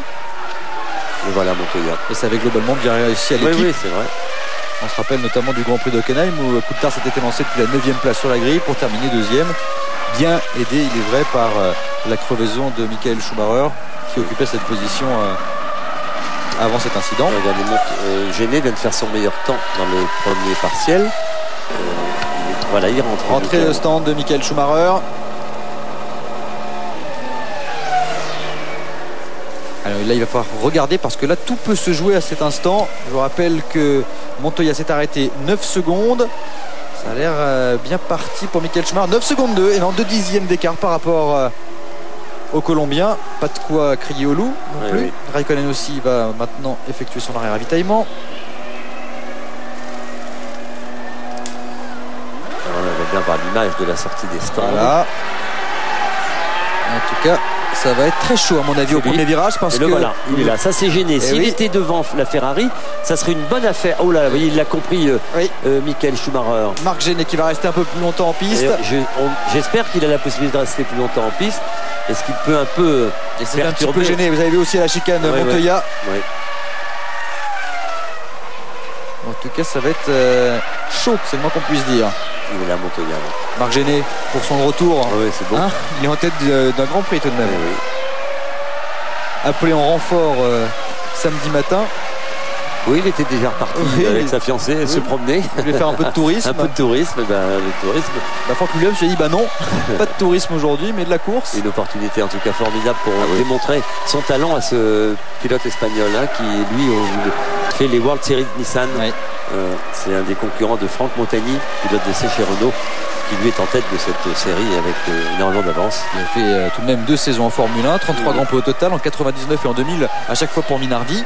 Speaker 2: Et voilà Montoya.
Speaker 1: Et ça avait globalement bien réussi à l'équipe.
Speaker 2: Oui, c'est vrai.
Speaker 1: On se rappelle notamment du Grand Prix d'Hockenheim où Coulthard s'était lancé depuis la 9e place sur la grille pour terminer 2e. Bien aidé, il est vrai, par la crevaison de Michael Schumacher qui occupait cette position avant cet incident.
Speaker 2: Regardez, Gené vient de faire son meilleur temps dans le premier partiel. Voilà, il rentre.
Speaker 1: Entrée au stand de Michael Schumacher. Alors là il va falloir regarder parce que là tout peut se jouer à cet instant. Je vous rappelle que Montoya s'est arrêté 9 secondes. Ça a l'air bien parti pour Michael Schumacher. 9 secondes 2 et non 2 dixièmes d'écart par rapport aux Colombiens. Pas de quoi crier au loup non plus. Oui. Raikkonen aussi va maintenant effectuer son arrêt ravitaillement.
Speaker 2: On va bien voir l'image de la sortie des stands.
Speaker 1: Voilà. En tout cas, ça va être très chaud à mon avis au premier virage parce que
Speaker 2: voilà, il est là, ça c'est Gené. S'il était devant la Ferrari, ça serait une bonne affaire. Oh là, vous voyez, il l'a compris, Michael Schumacher.
Speaker 1: Marc Gené qui va rester un peu plus longtemps en piste.
Speaker 2: J'espère qu'il a la possibilité de rester plus longtemps en piste. Est-ce qu'il peut un peu
Speaker 1: c'est un petit peu gêné. Vous avez vu aussi à la chicane Montoya.
Speaker 2: Ouais.
Speaker 1: En tout cas, ça va être chaud, c'est le moins qu'on puisse dire.
Speaker 2: Il est là, Montoya.
Speaker 1: Marc Gené pour son retour.
Speaker 2: Oui, c'est bon.
Speaker 1: Il est en tête d'un Grand Prix tout de même.
Speaker 2: Oui.
Speaker 1: Appelé en renfort samedi matin.
Speaker 2: Oui, il était déjà reparti avec sa fiancée, se promener.
Speaker 1: Il voulait faire un peu de tourisme.
Speaker 2: Un peu de tourisme, le tourisme.
Speaker 1: Franck Williams s'est dit non, pas de tourisme aujourd'hui, mais de la course.
Speaker 2: Une opportunité en tout cas formidable pour démontrer son talent à ce pilote espagnol qui lui fait les World Series Nissan.
Speaker 1: Oui.
Speaker 2: C'est un des concurrents de Franck Montagny, pilote d'essai chez Renault, qui lui est en tête de cette série avec énormément d'avance.
Speaker 1: Il a fait tout de même 2 saisons en Formule 1, 33 grands prix au total en 99 et en 2000, à chaque fois pour Minardi.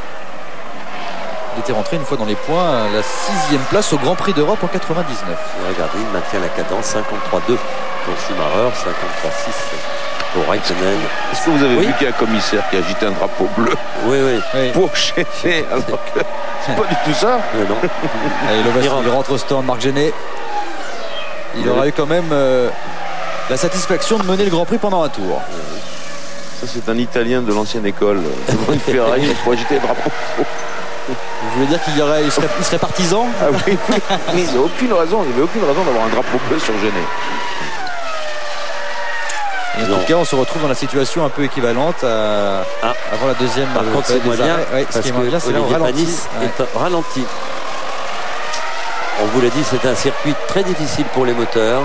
Speaker 1: Il était rentré une fois dans les points à la 6e place au Grand Prix d'Europe en 99.
Speaker 2: Et regardez, il maintient la cadence 53-2 pour Schumacher, 53-6 pour Raikkonen.
Speaker 3: Est-ce que vous avez vu qu'il y a un commissaire qui agite un drapeau bleu
Speaker 2: oui.
Speaker 3: pour Gené alors que c'est pas du tout ça.
Speaker 2: Non.
Speaker 1: Allez, il rentre au stand, Marc Gené. Il aura eu quand même la satisfaction de mener le Grand Prix pendant un tour.
Speaker 3: Ça c'est un Italien de l'ancienne école. Devant une Ferrari pour agiter le drapeau.
Speaker 1: Vous voulez dire qu'il serait partisan?
Speaker 3: Ah oui, il n'y avait aucune raison d'avoir un drapeau bleu sur Gené.
Speaker 1: Et en tout cas, on se retrouve dans la situation un peu équivalente avant la deuxième.
Speaker 2: Par contre, c'est moins bien.
Speaker 1: Ce qui est moins bien, c'est là au ralenti.
Speaker 2: Ralenti. On vous l'a dit, c'est un circuit très difficile pour les moteurs.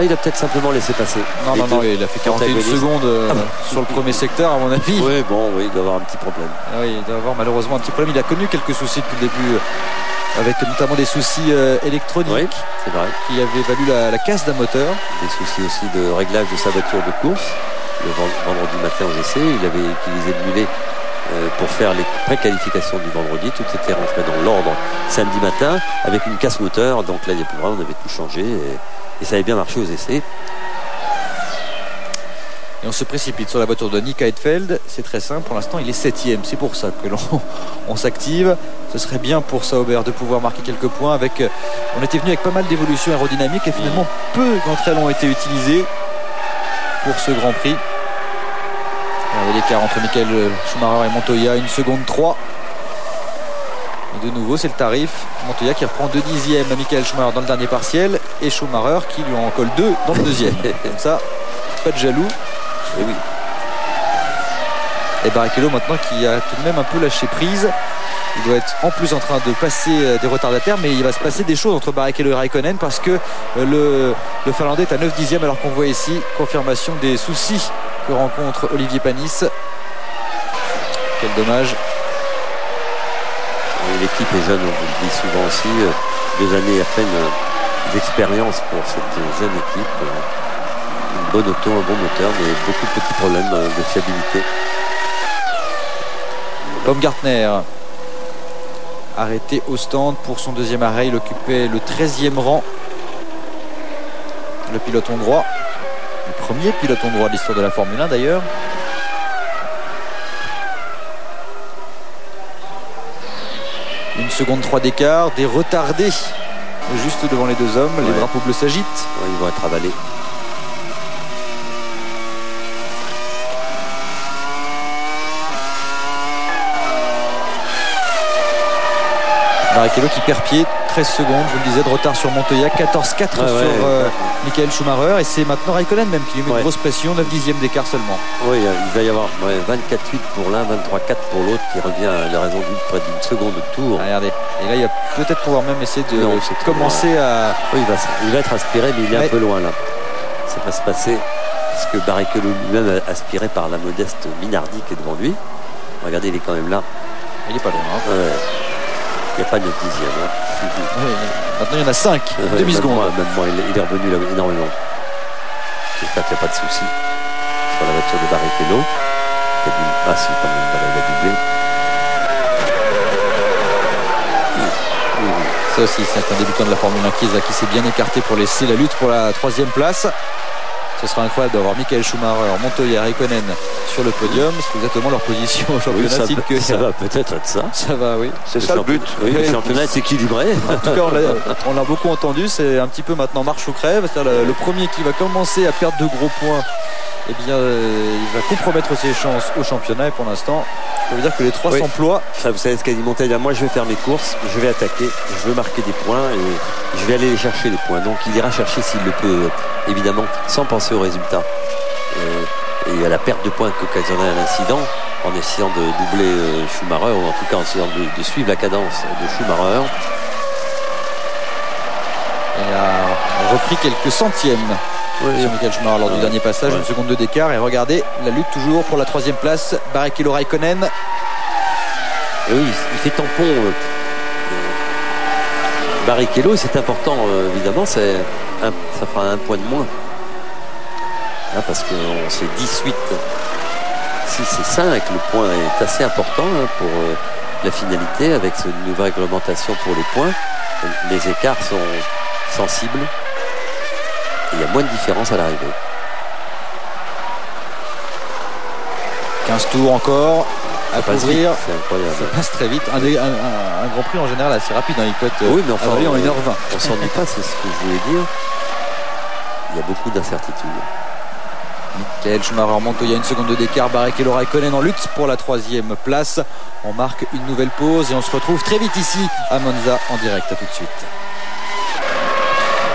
Speaker 2: Il a peut-être simplement laissé passer.
Speaker 1: Non, il a fait 41 secondes sur le premier secteur, à mon avis.
Speaker 2: Oui, il doit avoir un petit problème.
Speaker 1: Oui, il doit avoir malheureusement un petit problème. Il a connu quelques soucis depuis le début, avec notamment des soucis électroniques.
Speaker 2: Oui, c'est vrai.
Speaker 1: Qui avaient valu la casse d'un moteur.
Speaker 2: Des soucis aussi de réglage de sa voiture de course. Le vendredi matin aux essais, il avait utilisé le mulet pour faire les pré-qualifications du vendredi. Tout était rentré dans l'ordre samedi matin avec une casse moteur. Donc là, il n'y a plus rien, on avait tout changé. Et ça avait bien marché aux essais.
Speaker 1: Et on se précipite sur la voiture de Nick Heidfeld. C'est très simple, pour l'instant il est 7e. C'est pour ça que l'on s'active. Ce serait bien pour Sauber de pouvoir marquer quelques points. On était venu avec pas mal d'évolutions aérodynamiques et finalement peu d'entre elles ont été utilisées pour ce Grand Prix. Regardez l'écart entre Michael Schumacher et Montoya, 1 seconde 3. Et de nouveau c'est le tarif. Montoya qui reprend 2 dixièmes à Michael Schumacher dans le dernier partiel et Schumacher qui lui en colle 2 dans le deuxième. Comme ça, pas de jaloux.
Speaker 2: Et oui.
Speaker 1: Et Barrichello maintenant qui a tout de même un peu lâché prise. Il doit être en plus en train de passer des retardataires, mais il va se passer des choses entre Barrichello et Raikkonen parce que le Finlandais est à 9 dixièmes, alors qu'on voit ici confirmation des soucis que rencontre Olivier Panis. Quel dommage.
Speaker 2: L'équipe est jeune, on vous le dit souvent aussi. 2 années à peine d'expérience pour cette jeune équipe. Une bonne auto, un bon moteur, mais beaucoup de petits problèmes de fiabilité.
Speaker 1: Baumgartner arrêté au stand pour son deuxième arrêt. Il occupait le 13e rang. Le pilote hongrois. Le premier pilote hongrois de l'histoire de la Formule 1 d'ailleurs. Une seconde 3 d'écart, des retardés juste devant les deux hommes. Les drapeaux bleus s'agitent.
Speaker 2: Ouais, ils vont être avalés.
Speaker 1: Barrichello qui perd pied, 13 secondes, je vous le disais, de retard sur Montoya, 14-4 sur Michael Schumacher, et c'est maintenant Raikkonen même qui lui met une grosse pression, 9 dixièmes d'écart seulement.
Speaker 2: Oui, il va y avoir 24-8 pour l'un, 23-4 pour l'autre, qui revient à la raison d'une près d'une seconde de tour.
Speaker 1: Regardez, et là il va peut-être pouvoir même essayer de commencer à...
Speaker 2: Oui, il va être aspiré, mais il est un peu loin là. Ça va se passer, parce que Barrichello lui-même est aspiré par la modeste Minardi qui est devant lui. Regardez, il est quand même là.
Speaker 1: Il est pas loin. Hein.
Speaker 2: Il n'y a pas de 9 dixièmes. Hein.
Speaker 1: Oui, maintenant il y en a 5, demi-secondes.
Speaker 2: Même moi, il est revenu là énormément. J'espère qu'il n'y a pas de souci sur la voiture de Barrichello. Ah si, quand même, il a doublé.
Speaker 1: Ça aussi, c'est un débutant de la Formule 1 qui s'est bien écarté pour laisser la lutte pour la 3e place. Ce sera incroyable d'avoir Michael Schumacher, Montoya, Raikkonen sur le podium. C'est exactement leur position au championnat.
Speaker 2: Ça va peut-être être ça.
Speaker 1: Ça va, oui.
Speaker 3: C'est ça le but.
Speaker 2: Oui, le championnat est équilibré.
Speaker 1: En tout cas, on l'a beaucoup entendu. C'est un petit peu maintenant marche ou crève. C'est-à-dire le premier qui va commencer à perdre de gros points, eh bien, il va compromettre ses chances au championnat. Et pour l'instant, ça veut dire que les 3 s'emploient.
Speaker 2: Ça, vous savez ce qu'a dit Montoya. Moi, je vais faire mes courses, je vais attaquer, je veux marquer des points et je vais aller les chercher les points. Donc, il ira chercher s'il le peut, évidemment, sans penser au résultat. Et à la perte de points qu'occasionnait l'incident, en essayant de doubler Schumacher, ou en tout cas en essayant de suivre la cadence de Schumacher.
Speaker 1: Il a repris quelques centièmes sur Michael Schumacher lors du dernier passage, une seconde 2 d'écart. Et regardez, la lutte toujours pour la 3e place. Barrichello, Raikkonen.
Speaker 2: Et oui, il fait tampon. Barrichello, c'est important, évidemment, ça fera un point de moins. Là, parce qu'on c'est 18, 6 et 5, le point est assez important pour la finalité avec cette nouvelle réglementation pour les points. Les écarts sont sensibles et il y a moins de différence à l'arrivée.
Speaker 1: 15 tours encore à couvrir.
Speaker 2: C'est incroyable.
Speaker 1: Ça passe très vite. Un Grand Prix en général assez rapide. Il peut être
Speaker 2: oui, mais enfin,
Speaker 1: en 1h20.
Speaker 2: On s'ennuie pas, c'est ce que je voulais dire. Il y a beaucoup d'incertitudes.
Speaker 1: Michael Schumacher, Montoya, une seconde 2 d'écart. Barrichello, Raikkonen en lutte pour la 3e place. On marque une nouvelle pause et on se retrouve très vite ici à Monza en direct. À tout de suite.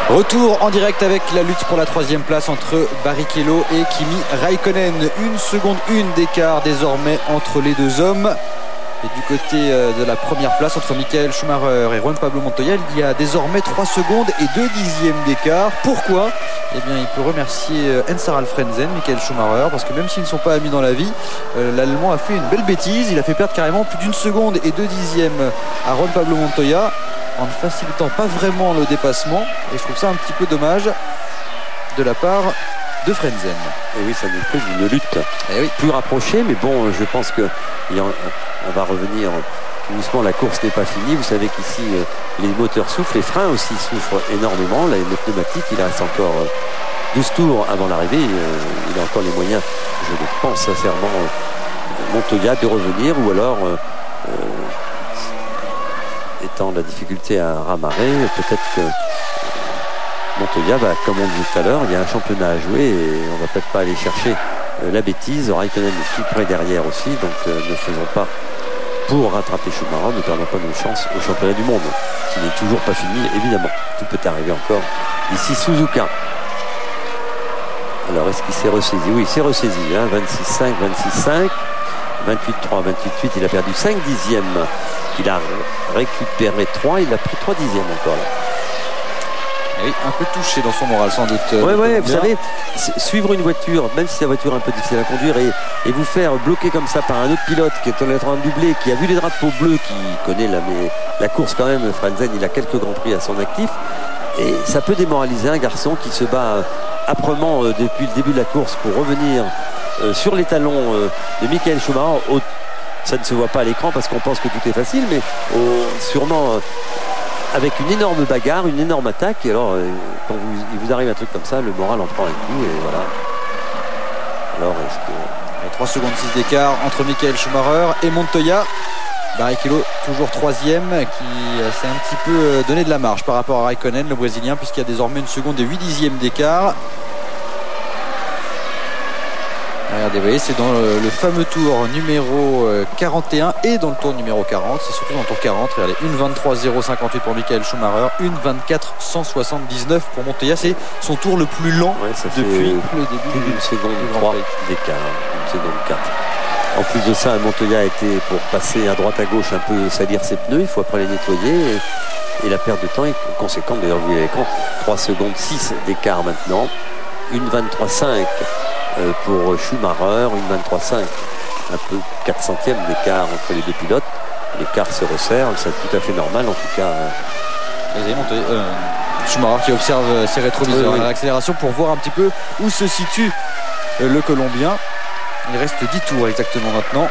Speaker 1: Retour en direct avec la lutte pour la 3e place entre Barrichello et Kimi Raikkonen. 1 seconde 1 d'écart désormais entre les deux hommes. Et du côté de la première place entre Michael Schumacher et Juan Pablo Montoya, il y a désormais 3 secondes et 2 dixièmes d'écart. Pourquoi ? Eh bien, il peut remercier Hans-Harald Frentzen, Michael Schumacher, parce que même s'ils ne sont pas amis dans la vie, l'Allemand a fait une belle bêtise. Il a fait perdre carrément plus d'1 seconde et 2 dixièmes à Juan Pablo Montoya en ne facilitant pas vraiment le dépassement. Et je trouve ça un petit peu dommage de la part de Frentzen.
Speaker 2: Et oui, ça nous fait une lutte plus rapprochée, mais bon, je pense que on va revenir doucement. La course n'est pas finie. Vous savez qu'ici les moteurs souffrent, les freins aussi souffrent énormément. Là, les pneumatiques, il reste encore 12 tours avant l'arrivée. Il a encore les moyens, je le pense sincèrement, Montoya de revenir, ou alors étant la difficulté à ramarrer, peut-être que Montoya va, comme on dit tout à l'heure, il y a un championnat à jouer et on va peut-être pas aller chercher la bêtise. Raikkonen est tout près derrière aussi, donc ne faisons pas pour rattraper Schumacher, ne perdons pas nos chances au championnat du monde, qui n'est toujours pas fini, évidemment. Tout peut arriver encore. Ici, Suzuka. Alors, est-ce qu'il s'est ressaisi ? Oui, il s'est ressaisi, hein, 26-5, 26-5. 28-3, 28-8, il a perdu 5 dixièmes. Il a récupéré 3, il a pris 3 dixièmes encore là.
Speaker 1: Oui, un peu touché dans son moral sans doute.
Speaker 2: Ouais, vous savez, suivre une voiture, même si la voiture est un peu difficile à conduire, et vous faire bloquer comme ça par un autre pilote qui est en train de doubler, qui a vu les drapeaux bleus, qui connaît la course quand même, Frentzen, il a quelques grands prix à son actif, et ça peut démoraliser un garçon qui se bat âprement depuis le début de la course pour revenir sur les talons de Michael Schumacher. Ça ne se voit pas à l'écran parce qu'on pense que tout est facile, mais sûrement avec une énorme bagarre, une énorme attaque. Et alors, quand il vous arrive un truc comme ça, le moral en prend un coup. Et voilà. Alors, est-ce que...
Speaker 1: 3 secondes 6 d'écart entre Michael Schumacher et Montoya. Barrichello toujours 3e, qui s'est un petit peu donné de la marge par rapport à Raikkonen, le Brésilien, puisqu'il y a désormais 1 seconde et 8 dixièmes d'écart. Regardez, vous voyez, c'est dans le fameux tour numéro 41 et dans le tour numéro 40. C'est surtout dans le tour 40. Regardez, 1:23.058 pour Michael Schumacher, 1:24.179 pour Montoya. C'est son tour le plus lent depuis le début
Speaker 2: d'une seconde 3 d'écart, 1 seconde 4. En plus de ça, Montoya a été pour passer à droite à gauche un peu salir ses pneus. Il faut après les nettoyer et la perte de temps est conséquente. D'ailleurs, vous voyez à l'écran, 3 secondes 6 d'écart maintenant, 1:23.5 pour Schumacher, 1:23.5, un peu 4 centièmes d'écart entre les deux pilotes. L'écart se resserre, c'est tout à fait normal en tout cas.
Speaker 1: Schumacher qui observe ses rétroviseurs à l'accélération pour voir un petit peu où se situe le Colombien. Il reste 10 tours exactement maintenant.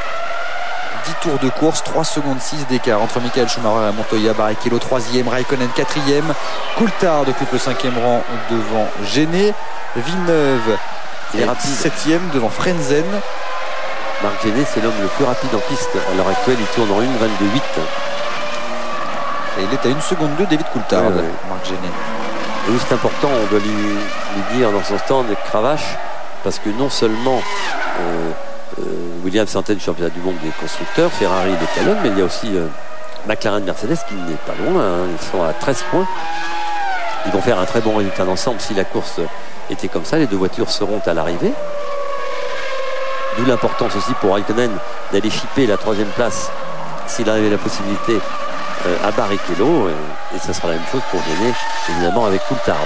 Speaker 1: 10 tours de course, 3 secondes 6 d'écart entre Michael Schumacher et Montoya. Barrichello 3e, Raikkonen 4e, Coulthard occupe le 5e rang devant Genet, Villeneuve est 7e devant Frentzen.
Speaker 2: Marc Genet, c'est l'homme le plus rapide en piste à l'heure actuelle, il tourne en 1:22.8
Speaker 1: et il est à 1 seconde 2 David Coulthard. Marc Genet.
Speaker 2: Et oui, c'est important, on doit lui dire dans son stand de cravache, parce que non seulement Williams est en tête du championnat du monde des constructeurs, Ferrari les talonne, mais il y a aussi McLaren, Mercedes qui n'est pas loin, ils sont à 13 points. Ils vont faire un très bon résultat d'ensemble si la course était comme ça. Les deux voitures seront à l'arrivée, d'où l'importance aussi pour Raikkonen d'aller chipper la 3e place s'il avait la possibilité à Barrichello, et ça sera la même chose pour Genet évidemment avec Coulthard.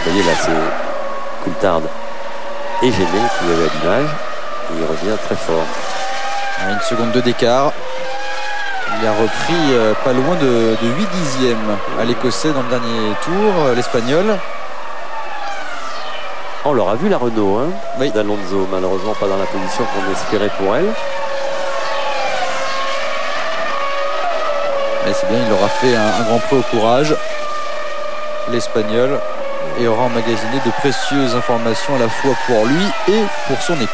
Speaker 2: Vous voyez là, c'est Coulthard et Genet qui vous avez à l'image, et il revient très fort.
Speaker 1: 1 seconde 2 d'écart. Il a repris pas loin de 8 dixièmes à l'Écossais dans le dernier tour, l'Espagnol.
Speaker 2: On l'aura vu la Renault, hein,
Speaker 1: oui.
Speaker 2: d'Alonso, malheureusement pas dans la position qu'on espérait pour elle.
Speaker 1: Mais c'est bien, il aura fait un grand prix au courage, l'Espagnol, et aura emmagasiné de précieuses informations à la fois pour lui et pour son équipe.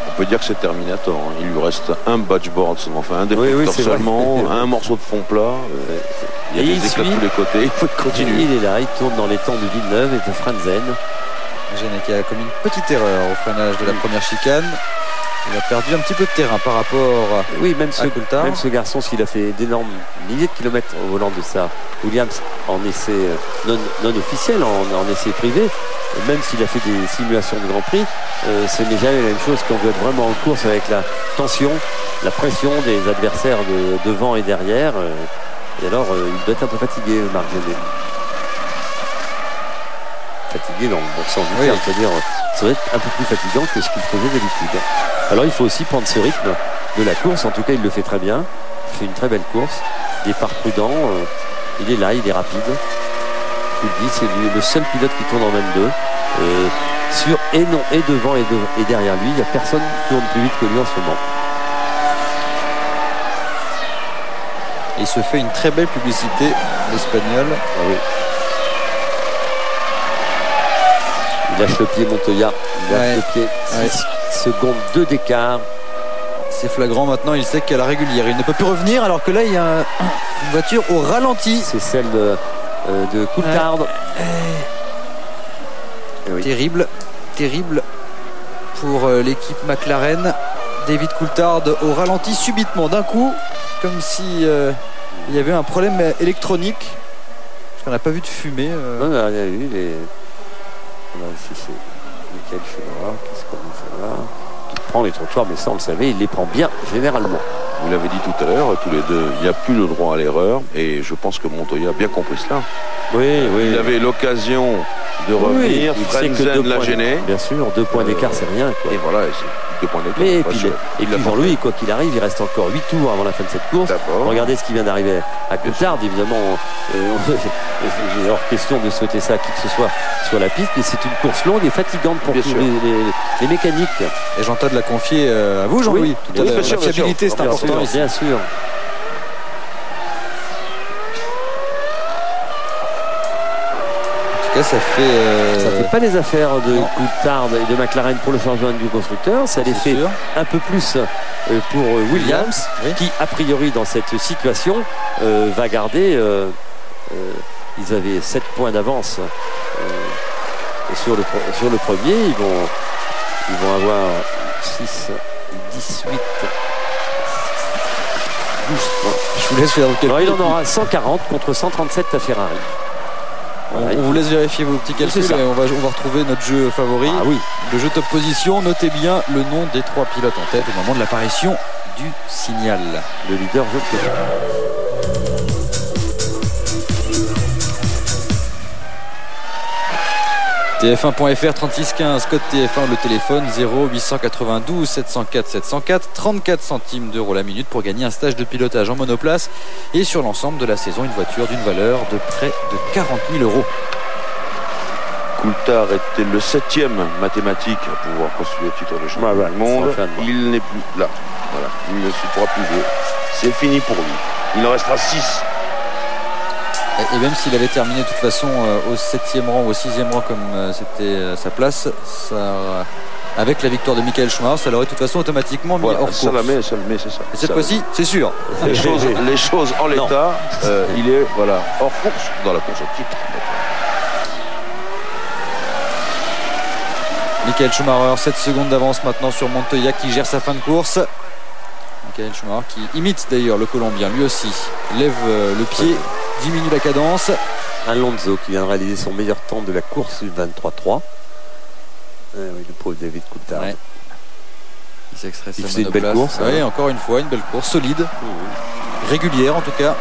Speaker 3: On peut dire que c'est Terminator, hein. Il lui reste un badgeboard, enfin un déflecteur seulement, un morceau de fond plat. Il y a des éclats de tous les côtés, il faut continuer.
Speaker 2: Il est là, il tourne dans les temps de Villeneuve et de Frentzen.
Speaker 1: Genet qui a commis une petite erreur au freinage de la première chicane. Il a perdu un petit peu de terrain par rapport à Coulthard.
Speaker 2: Même ce garçon, s'il a fait d'énormes milliers de kilomètres au volant de sa Williams en essai non officiel, en essai privé, même s'il a fait des simulations de Grand Prix, ce n'est jamais la même chose quand vous êtes vraiment en course avec la tension, la pression des adversaires de devant et derrière. Et alors, il doit être un peu fatigué, Marc Genet. Fatigué dans le bon sens du terme, c'est-à-dire ça va être un peu plus fatigant que ce qu'il faisait d'habitude. Alors il faut aussi prendre ce rythme de la course, en tout cas il le fait très bien, il fait une très belle course, départ prudent, il est là, il est rapide. Je vous le dis, c'est le seul pilote qui tourne en 22, et devant et derrière lui, il n'y a personne qui tourne plus vite que lui en ce moment.
Speaker 1: Et il se fait une très belle publicité, l'Espagnol.
Speaker 2: Ah oui. Il lâche le pied, Montoya. Il lâche le pied. 6 secondes 2 d'écart.
Speaker 1: C'est flagrant maintenant. Il sait qu'à la régulière, il ne peut plus revenir. Alors que là, il y a une voiture au ralenti.
Speaker 2: C'est celle de Coulthard.
Speaker 1: Terrible. Terrible pour l'équipe McLaren. David Coulthard au ralenti subitement d'un coup. Comme si il y avait un problème électronique. Parce qu'on n'a pas vu de fumée.
Speaker 2: On a vu Là, si c'est Michael Schumacher, qu'est-ce qu'on va faire là? Qui prend les trottoirs, mais ça, on le savait, il les prend bien, généralement.
Speaker 3: Vous l'avez dit tout à l'heure, tous les deux, il n'y a plus le droit à l'erreur. Et je pense que Montoya a bien compris cela.
Speaker 2: Oui.
Speaker 3: Il avait l'occasion de revenir. Frenzen l'a gêné.
Speaker 2: Bien sûr, 2 points d'écart, c'est rien. Quoi.
Speaker 3: Et voilà, c'est 2 points d'écart.
Speaker 2: Et puis Jean-Louis, quoi qu'il arrive, il reste encore 8 tours avant la fin de cette course. Regardez ce qui vient d'arriver à Coulthard. Évidemment, il est hors question de souhaiter ça à qui que ce soit sur la piste. Mais c'est une course longue et fatigante pour tous les mécaniques.
Speaker 1: Et j'entends de la confier à vous, Jean-Louis. Tout à l'heure. La fiabilité, c'est important.
Speaker 2: Bien sûr.
Speaker 1: Ça fait
Speaker 2: pas les affaires de Coulthard et de McLaren pour le changement du constructeur. Ça les fait un peu plus pour Williams, qui a priori dans cette situation va garder. Ils avaient 7 points d'avance sur le premier. Ils vont avoir 6, 18. 12 points.
Speaker 1: Je vous laisse faire
Speaker 2: alors, il en aura 140 contre 137 à Ferrari.
Speaker 1: On vous laisse vérifier vos petits calculs et on va retrouver notre jeu favori.
Speaker 2: Ah oui.
Speaker 1: Le jeu top position. Notez bien le nom des 3 pilotes en tête au moment de l'apparition du signal.
Speaker 2: Le leader, je le connais.
Speaker 1: TF1.fr 3615 code TF1 le téléphone 0892 704 704 34 centimes d'euros la minute pour gagner un stage de pilotage en monoplace et sur l'ensemble de la saison une voiture d'une valeur de près de 40 000 euros.
Speaker 3: Coulthard était le 7e mathématique à pouvoir postuler au titre de champion du monde. Il n'est plus là. Voilà. Il ne se pourra plus jouer. C'est fini pour lui. Il en restera 6.
Speaker 1: Et même s'il avait terminé de toute façon au 7e rang ou au 6e rang comme c'était sa place, avec la victoire de Michael Schumacher, ça l'aurait de toute façon automatiquement mis hors course.
Speaker 3: Ça la met, c'est ça.
Speaker 1: Et cette fois-ci, c'est sûr.
Speaker 3: Les choses en l'état, il est hors course dans la course au titre.
Speaker 1: Michael Schumacher, 7 secondes d'avance maintenant sur Montoya qui gère sa fin de course. Michael Schumacher qui imite d'ailleurs le Colombien, lui aussi lève le pied, diminue la cadence.
Speaker 2: Alonso qui vient de réaliser son meilleur temps de la course du 23-3. Oui, le pauvre David Coulthard.
Speaker 1: Ouais. Il s'extrait sa
Speaker 2: monoplace. Une belle course.
Speaker 1: Oui, encore une fois, une belle course, solide, régulière en tout cas.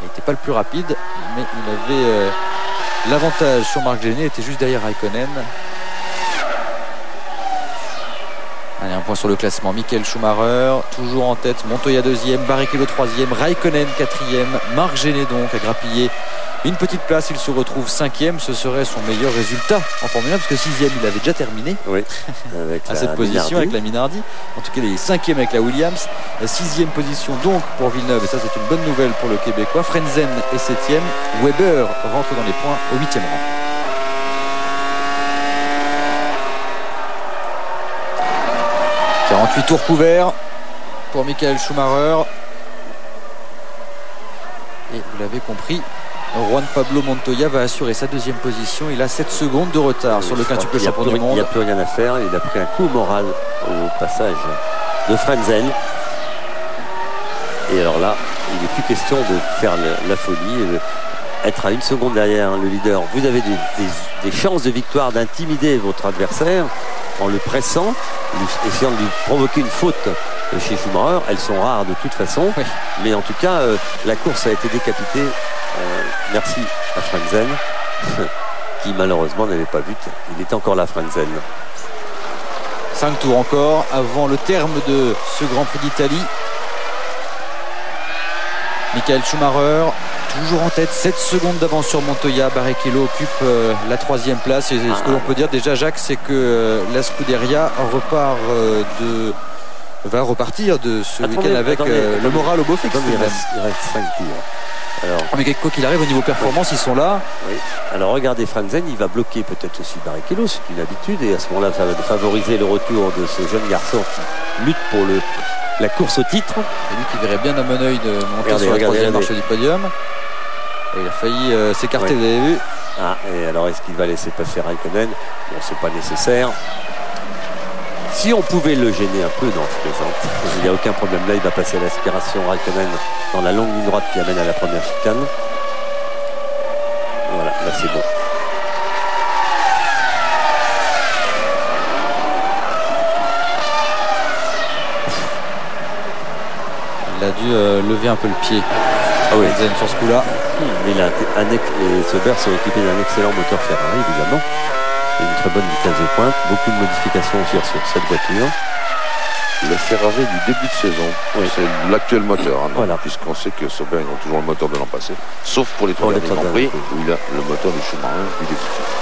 Speaker 1: Il n'était pas le plus rapide, mais il avait l'avantage sur Marc Gené, était juste derrière Raikkonen. Allez, un point sur le classement. Michael Schumacher toujours en tête, Montoya 2e, Barrichello 3e, Raikkonen 4e, Marc Gené donc a grappillé une petite place. Il se retrouve 5e, ce serait son meilleur résultat en Formule 1 parce que 6e il avait déjà terminé à cette position avec la Minardi. En tout cas il est 5e avec la Williams, 6e position donc pour Villeneuve et ça c'est une bonne nouvelle pour le Québécois. Frenzen est 7e, Weber rentre dans les points au 8e rang. « 48 tours couverts pour Michael Schumacher. Et vous l'avez compris, Juan Pablo Montoya va assurer sa 2e position. Il a 7 secondes de retard sur le quintuple champion du monde.
Speaker 2: Il n'y a plus rien à faire. Il a pris un coup moral au passage de Frenzen. Et alors là, il n'est plus question de faire la folie et être à 1 seconde derrière le leader. Vous avez des chances de victoire d'intimider votre adversaire en le pressant, essayant de lui provoquer une faute chez Schumacher. Elles sont rares de toute façon, mais en tout cas la course a été décapitée. Merci à Frenzen qui malheureusement n'avait pas but. Il était encore là, Frenzen.
Speaker 1: 5 tours encore avant le terme de ce Grand Prix d'Italie. Michael Schumacher toujours en tête, 7 secondes d'avance sur Montoya. Barrichello occupe la 3e place et ce que l'on peut dire déjà, Jacques, c'est que la Scuderia va repartir de ce week-end avec le moral au beau fixe.
Speaker 2: Il reste 5 tours. Alors,
Speaker 1: mais quoi qu'il arrive au niveau performance, ils sont là.
Speaker 2: Oui. Alors regardez, Frenzen, il va bloquer peut-être aussi Barrichello, c'est une habitude, et à ce moment-là ça va favoriser le retour de ce jeune garçon qui lutte pour la course au titre.
Speaker 1: C'est lui qui verrait bien à mon œil de monter sur la 3e marche du podium. Et il a failli s'écarter, vous avez vu.
Speaker 2: Et alors est-ce qu'il va laisser passer Raikkonen? Bon, c'est pas nécessaire. Si on pouvait le gêner un peu, non, je plaisante. Il n'y a aucun problème là, il va passer à l'aspiration Raikkonen dans la longue ligne droite qui amène à la première chicane. Voilà, là c'est bon.
Speaker 1: dû lever un peu le pied.
Speaker 2: Ah oui.
Speaker 1: Sur ce coup-là.
Speaker 2: Sauber sont équipés d'un excellent moteur Ferrari, évidemment. Et une très bonne vitesse de pointe. Beaucoup de modifications aussi sur cette voiture.
Speaker 3: Le Ferrari du début de saison, c'est l'actuel moteur. Hein,
Speaker 2: voilà.
Speaker 3: Puisqu'on sait que Sauber ils ont toujours le moteur de l'an passé. Sauf pour les 3 derniers Grands Prix où il a le moteur de Schumacher du début de saison.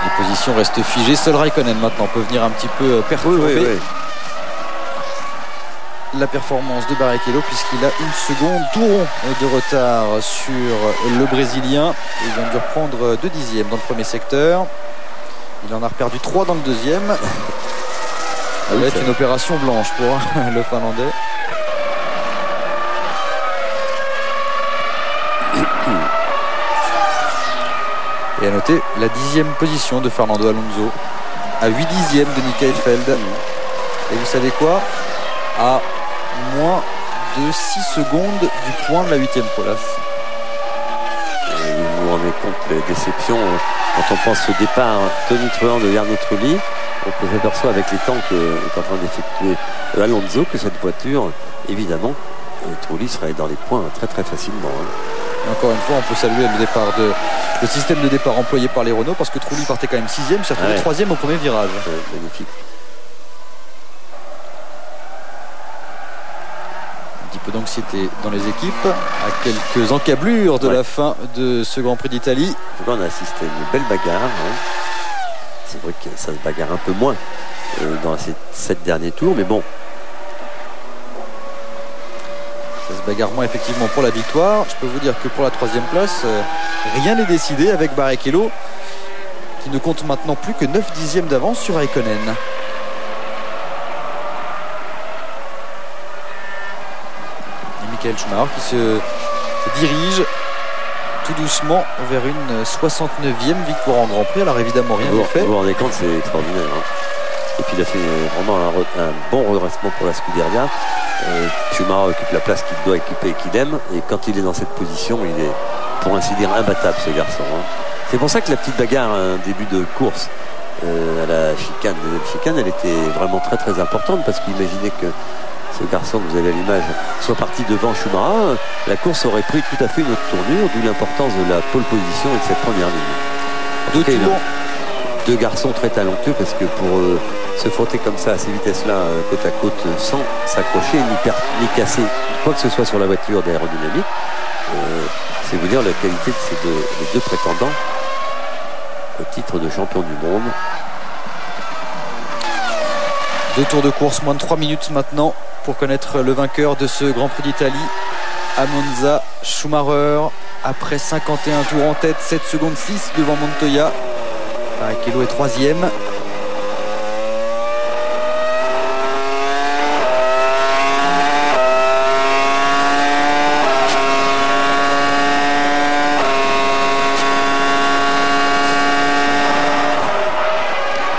Speaker 1: Les positions restent figées. Seul Raikkonen maintenant peut venir un petit peu perturber la performance de Barrichello, puisqu'il a une seconde tout rond de retard sur le Brésilien. Il vient de reprendre 2 dixièmes dans le premier secteur. Il en a perdu 3 dans le deuxième. Ça va être une opération blanche pour le Finlandais. Et à noter la 10e position de Fernando Alonso à 8 dixièmes de Michael Feld. Et vous savez quoi? À moins de 6 secondes du point de la 8e place.
Speaker 2: Vous vous rendez compte des déceptions quand on pense au départ Tony Truant de Jarno Trulli. On s'aperçoit avec les temps qu'est en train d'effectuer Alonso que cette voiture, évidemment, Trulli serait dans les points très très facilement.
Speaker 1: Et encore une fois, on peut saluer le système de départ employé par les Renault, parce que Trulli partait quand même 6e, surtout 3e au premier virage.
Speaker 2: Magnifique.
Speaker 1: Peu d'anxiété dans les équipes à quelques encablures de la fin de ce Grand Prix d'Italie.
Speaker 2: On a assisté à une belle bagarre. C'est vrai que ça se bagarre un peu moins dans ces 7 derniers tours, mais bon.
Speaker 1: Ça se bagarre moins effectivement pour la victoire. Je peux vous dire que pour la 3e place, rien n'est décidé avec Barrichello qui ne compte maintenant plus que 9 dixièmes d'avance sur Raikkonen. Michael Schumacher qui se dirige tout doucement vers une 69e victoire en Grand Prix. Alors évidemment rien n'est fait.
Speaker 2: Vous vous rendez compte, c'est extraordinaire. Et puis il a fait vraiment un bon redressement pour la Scuderia. Schumacher occupe la place qu'il doit occuper et qu'il aime. Et quand il est dans cette position, il est pour ainsi dire imbattable, ce garçon. C'est pour ça que la petite bagarre, un début de course à la chicane, elle était vraiment très très importante, parce qu'imaginez que ce garçon que vous avez à l'image soit parti devant Schumacher, la course aurait pris tout à fait une autre tournure, d'où l'importance de la pole position et de cette première ligne. Deux garçons très talentueux, parce que pour se frotter comme ça à ces vitesses-là, côte à côte, sans s'accrocher ni casser quoi que ce soit sur la voiture d'aérodynamique, c'est vous dire la qualité de ces deux prétendants au titre de champion du monde.
Speaker 1: 2 tours de course, moins de 3 minutes maintenant pour connaître le vainqueur de ce Grand Prix d'Italie à Monza. Schumacher, après 51 tours en tête, 7 secondes 6 devant Montoya. Barrichello est 3e.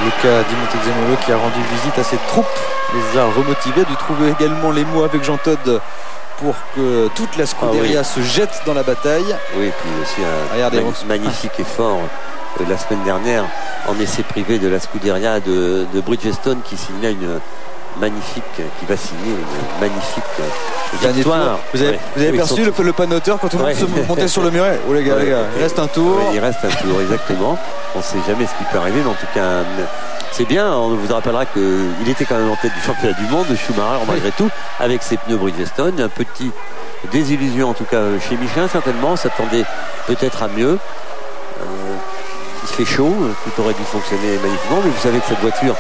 Speaker 1: Luca Di Montezemolo qui a rendu visite à ses troupes, les a remotivés, a dû trouver également les mots avec Jean Todt pour que toute la Scuderia se jette dans la bataille.
Speaker 2: Oui, et puis aussi un magnifique effort la semaine dernière en essai privé de la Scuderia de Bridgestone, qui signait une magnifique, qui va signer une magnifique victoire.
Speaker 1: Vous avez perçu le panoteur quand tout le monde se montait sur le muret? Oh les gars, il reste un tour.
Speaker 2: Il reste un tour, exactement. On ne sait jamais ce qui peut arriver, mais en tout cas, c'est bien. On vous rappellera qu'il était quand même en tête du championnat du monde, Schumacher, malgré tout, avec ses pneus Bridgestone. Un petit désillusion, en tout cas, chez Michelin, certainement. On s'attendait peut-être à mieux. Il fait chaud, tout aurait dû fonctionner magnifiquement, mais vous savez que cette voiture,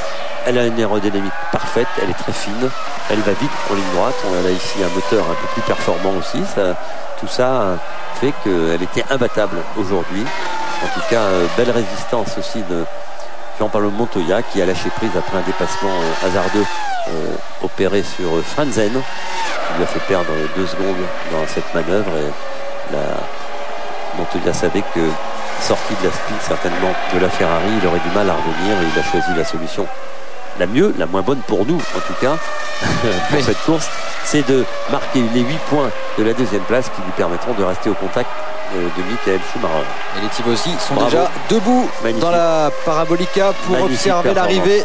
Speaker 2: elle a une aérodynamique parfaite, elle est très fine, elle va vite en ligne droite. On a ici un moteur un peu plus performant aussi. Tout ça fait qu'elle était imbattable aujourd'hui. En tout cas, belle résistance aussi de Jean-Paolo Montoya, qui a lâché prise après un dépassement hasardeux opéré sur Frentzen, qui lui a fait perdre 2 secondes dans cette manœuvre. Et Montoya savait que, sorti de la speed certainement de la Ferrari, il aurait du mal à revenir, et il a choisi la solution la mieux, la moins bonne pour nous en tout cas pour cette course, c'est de marquer les 8 points de la 2e place qui lui permettront de rester au contact de Michael Schumacher.
Speaker 1: Et les Tifosi sont déjà debout dans la Parabolica pour observer l'arrivée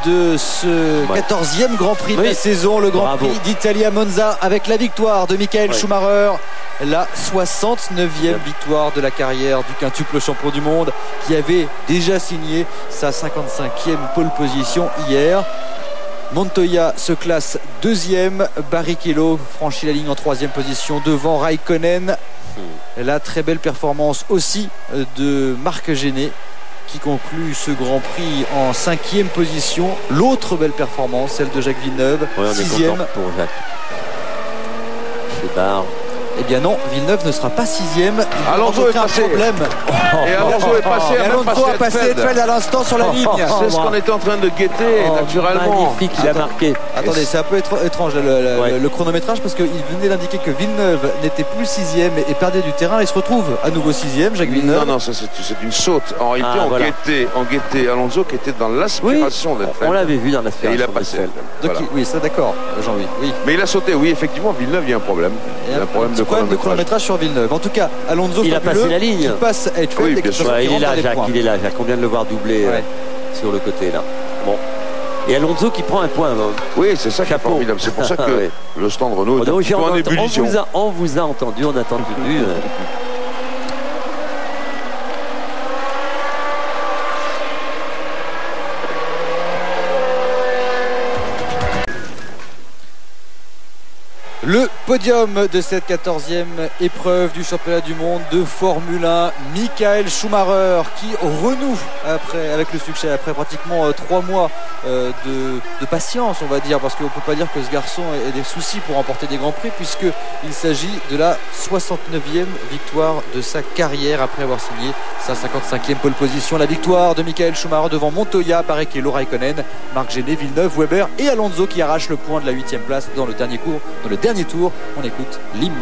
Speaker 1: de ce 14e Grand Prix de la saison, le Grand Prix d'Italie à Monza, avec la victoire de Michael Schumacher, la 69e victoire de la carrière du quintuple champion du monde, qui avait déjà signé sa 55e pole position hier. Montoya se classe deuxième, Barrichello franchit la ligne en troisième position devant Raikkonen. La très belle performance aussi de Marc Gené, qui conclut ce Grand Prix en cinquième position. L'autre belle performance, celle de Jacques Villeneuve, sixième.
Speaker 2: Pour Jacques. Barre.
Speaker 1: Eh bien non, Villeneuve ne sera pas sixième.
Speaker 3: Alonso est passé. Et Alonso est passé.
Speaker 1: Alonso a passé Hetfield à l'instant sur la ligne.
Speaker 3: C'est ce qu'on était en train de guetter naturellement.
Speaker 2: Magnifique, il a marqué.
Speaker 1: Attendez, c'est un peu étrange le chronométrage, parce qu'il venait d'indiquer que Villeneuve n'était plus sixième et perdait du terrain. Il se retrouve à nouveau sixième, Jacques Villeneuve.
Speaker 3: Non, c'est une saute. En réalité, on guettait Alonso qui était dans l'aspiration d'Hetfield.
Speaker 2: On l'avait vu dans l'aspiration.
Speaker 3: Et il a passé.
Speaker 1: Voilà. Oui, ça d'accord, Jean-Louis. Oui.
Speaker 3: Mais il a sauté, oui, effectivement, Villeneuve, il y a un problème. Il y a un problème de
Speaker 1: chronométrage sur Villeneuve. En tout cas, Alonso,
Speaker 2: il a passé la ligne.
Speaker 1: Il passe à Hetfield.
Speaker 3: Oui, bien sûr.
Speaker 2: Il est là, Jacques. Il est là, Jacques. On vient de le voir doubler sur le côté là. Bon. Et Alonso qui prend un point.
Speaker 3: Oui, c'est ça qui est formidable. C'est pour ça que le stand Renault est un petit peu en ébullition.
Speaker 2: On vous a entendu, on a entendu.
Speaker 1: Le podium de cette 14e épreuve du championnat du monde de Formule 1, Michael Schumacher qui renoue avec le succès après pratiquement 3 mois de patience, on va dire, parce qu'on ne peut pas dire que ce garçon ait des soucis pour remporter des Grands Prix, puisqu'il s'agit de la 69e victoire de sa carrière après avoir signé sa 55e pole position. La victoire de Michael Schumacher devant Montoya, Barrichello, Raikkonen, Marc Gené, Villeneuve, Weber et Alonso qui arrache le point de la 8e place dans le dernier tour. On écoute l'hymne.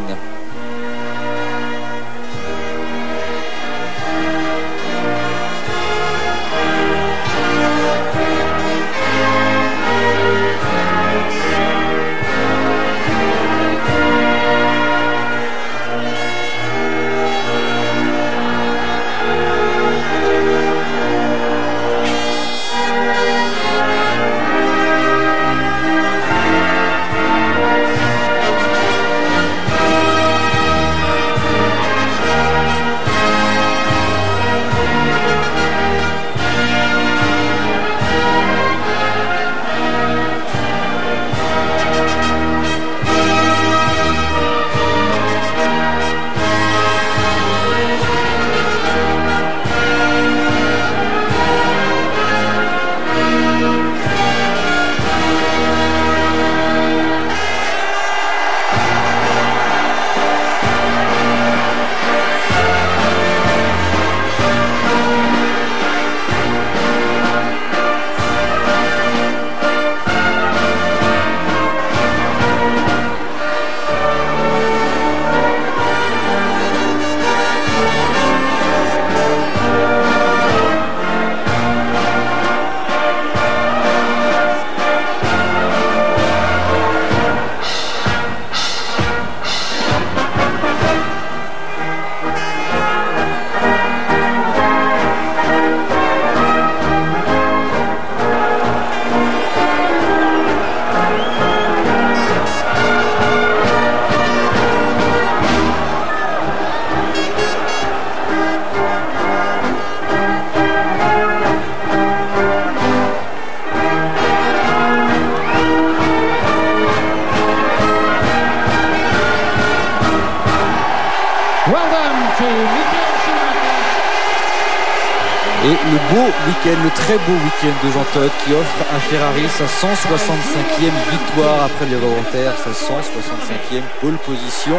Speaker 1: Et le beau week-end, le très beau week-end de Jean Todt qui offre à Ferrari sa 165e victoire après lui avoir offert sa 165e pole position.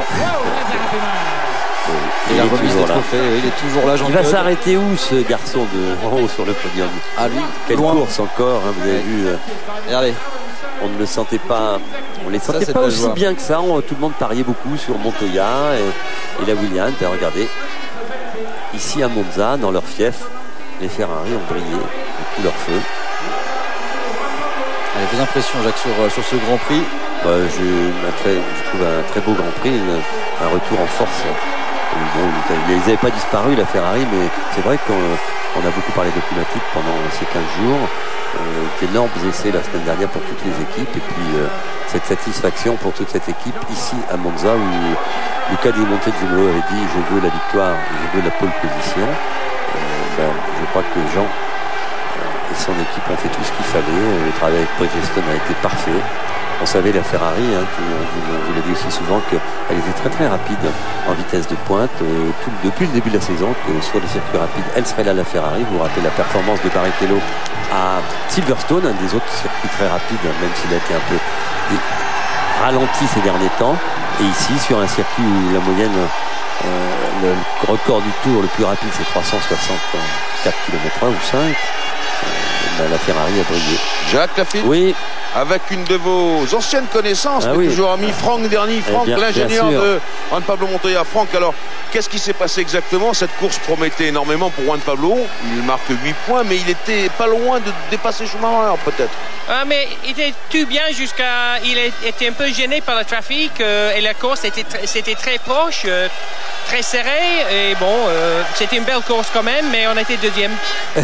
Speaker 1: Et la remise des trophées, il est toujours là, Jean Todt.
Speaker 2: Il va s'arrêter où ce garçon de en haut sur le podium?
Speaker 1: Ah lui,
Speaker 2: quelle course encore, hein, vous avez vu.
Speaker 1: Regardez.
Speaker 2: On ne le sentait pas, on les sentait pas aussi bien que ça. Tout le monde pariait beaucoup sur Montoya et la Williams. Regardez, ici à Monza, dans leur fief, les Ferrari ont brillé de tout leur feu.
Speaker 1: Allez, vos impressions, Jacques, sur ce Grand Prix?
Speaker 2: Je trouve un très beau Grand Prix, un retour en force bon, ils n'avaient pas disparu, la Ferrari, mais c'est vrai qu'on a beaucoup parlé de pneumatique pendant ces 15 jours. D'énormes essais la semaine dernière pour toutes les équipes, et puis cette satisfaction pour toute cette équipe ici à Monza, où Luca Di Montezemolo avait dit je veux la victoire, je veux la pole position. Je crois que Jean et son équipe ont fait tout ce qu'il fallait. Le travail avec Bridgestone a été parfait. On savait la Ferrari, vous l'avez dit aussi souvent, qu'elle était très très rapide en vitesse de pointe depuis le début de la saison, que sur les circuits rapides elle serait là, la Ferrari. Vous vous rappelez la performance de Barrichello à Silverstone, un des autres circuits très rapides, même s'il a été un peu ralenti ces derniers temps. Et ici sur un circuit où la moyenne, le record du tour le plus rapide c'est 364 km/h ou 5, la Ferrari a brillé.
Speaker 3: Jacques Lafitte.
Speaker 2: Oui.
Speaker 3: Avec une de vos anciennes connaissances, mais
Speaker 2: oui.
Speaker 3: toujours ami, Franck Derny. Franck, l'ingénieur de Juan Pablo Montoya. Franck, alors, qu'est-ce qui s'est passé exactement? Cette course promettait énormément pour Juan Pablo. Il marque 8 points, mais il était pas loin de dépasser Schumacher, peut-être.
Speaker 5: Mais il était tout bien jusqu'à... Il était un peu gêné par le trafic et la course c'était très proche, très serré. Et bon, c'était une belle course quand même, mais on était deuxième.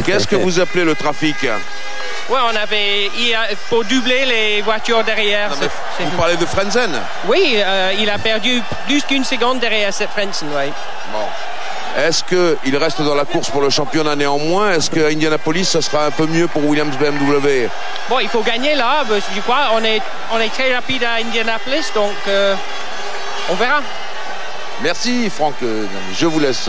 Speaker 3: Qu'est-ce que vous appelez le trafic?
Speaker 5: Ouais, pour doubler les voitures derrière.
Speaker 3: Vous parlez de Frentzen?
Speaker 5: Oui, il a perdu plus qu'une seconde derrière cette Frentzen, oui.
Speaker 3: Bon. Est-ce qu'il reste dans la course pour le championnat néanmoins? Est-ce qu'à Indianapolis, ça sera un peu mieux pour Williams BMW?
Speaker 5: Bon, il faut gagner là, je crois. On est très rapide à Indianapolis, donc on verra.
Speaker 3: Merci Franck, je vous laisse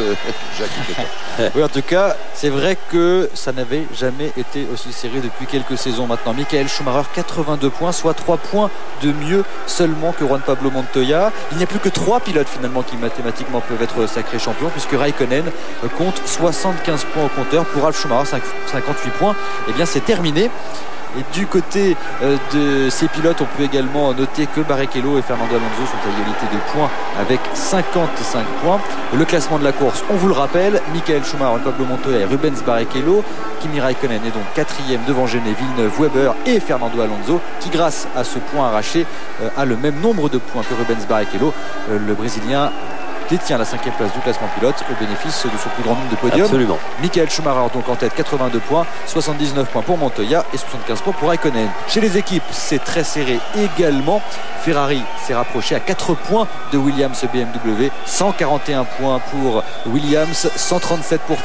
Speaker 3: Jacques.
Speaker 1: Oui, en tout cas, c'est vrai que ça n'avait jamais été aussi serré depuis quelques saisons maintenant. Michael Schumacher, 82 points, soit 3 points de mieux seulement que Juan Pablo Montoya. Il n'y a plus que 3 pilotes finalement qui mathématiquement peuvent être sacrés champions, puisque Raikkonen compte 75 points au compteur. Pour Ralf Schumacher, 58 points. Eh bien, c'est terminé. Et du côté de ces pilotes, on peut également noter que Barrichello et Fernando Alonso sont à égalité de points avec 55 points. Le classement de la course, on vous le rappelle, Michael Schumacher, Pablo Montoya et Rubens Barrichello. Kimi Raikkonen est donc 4e devant Genet, Villeneuve, Weber et Fernando Alonso, qui grâce à ce point arraché a le même nombre de points que Rubens Barrichello. Le Brésilien détient la 5e place du classement pilote au bénéfice de son plus grand nombre de podiums.
Speaker 2: Absolument.
Speaker 1: Michael Schumacher donc en tête, 82 points, 79 points pour Montoya et 75 points pour Raikkonen. Chez les équipes, c'est très serré également. Ferrari s'est rapproché à 4 points de Williams BMW, 141 points pour Williams, 137 pour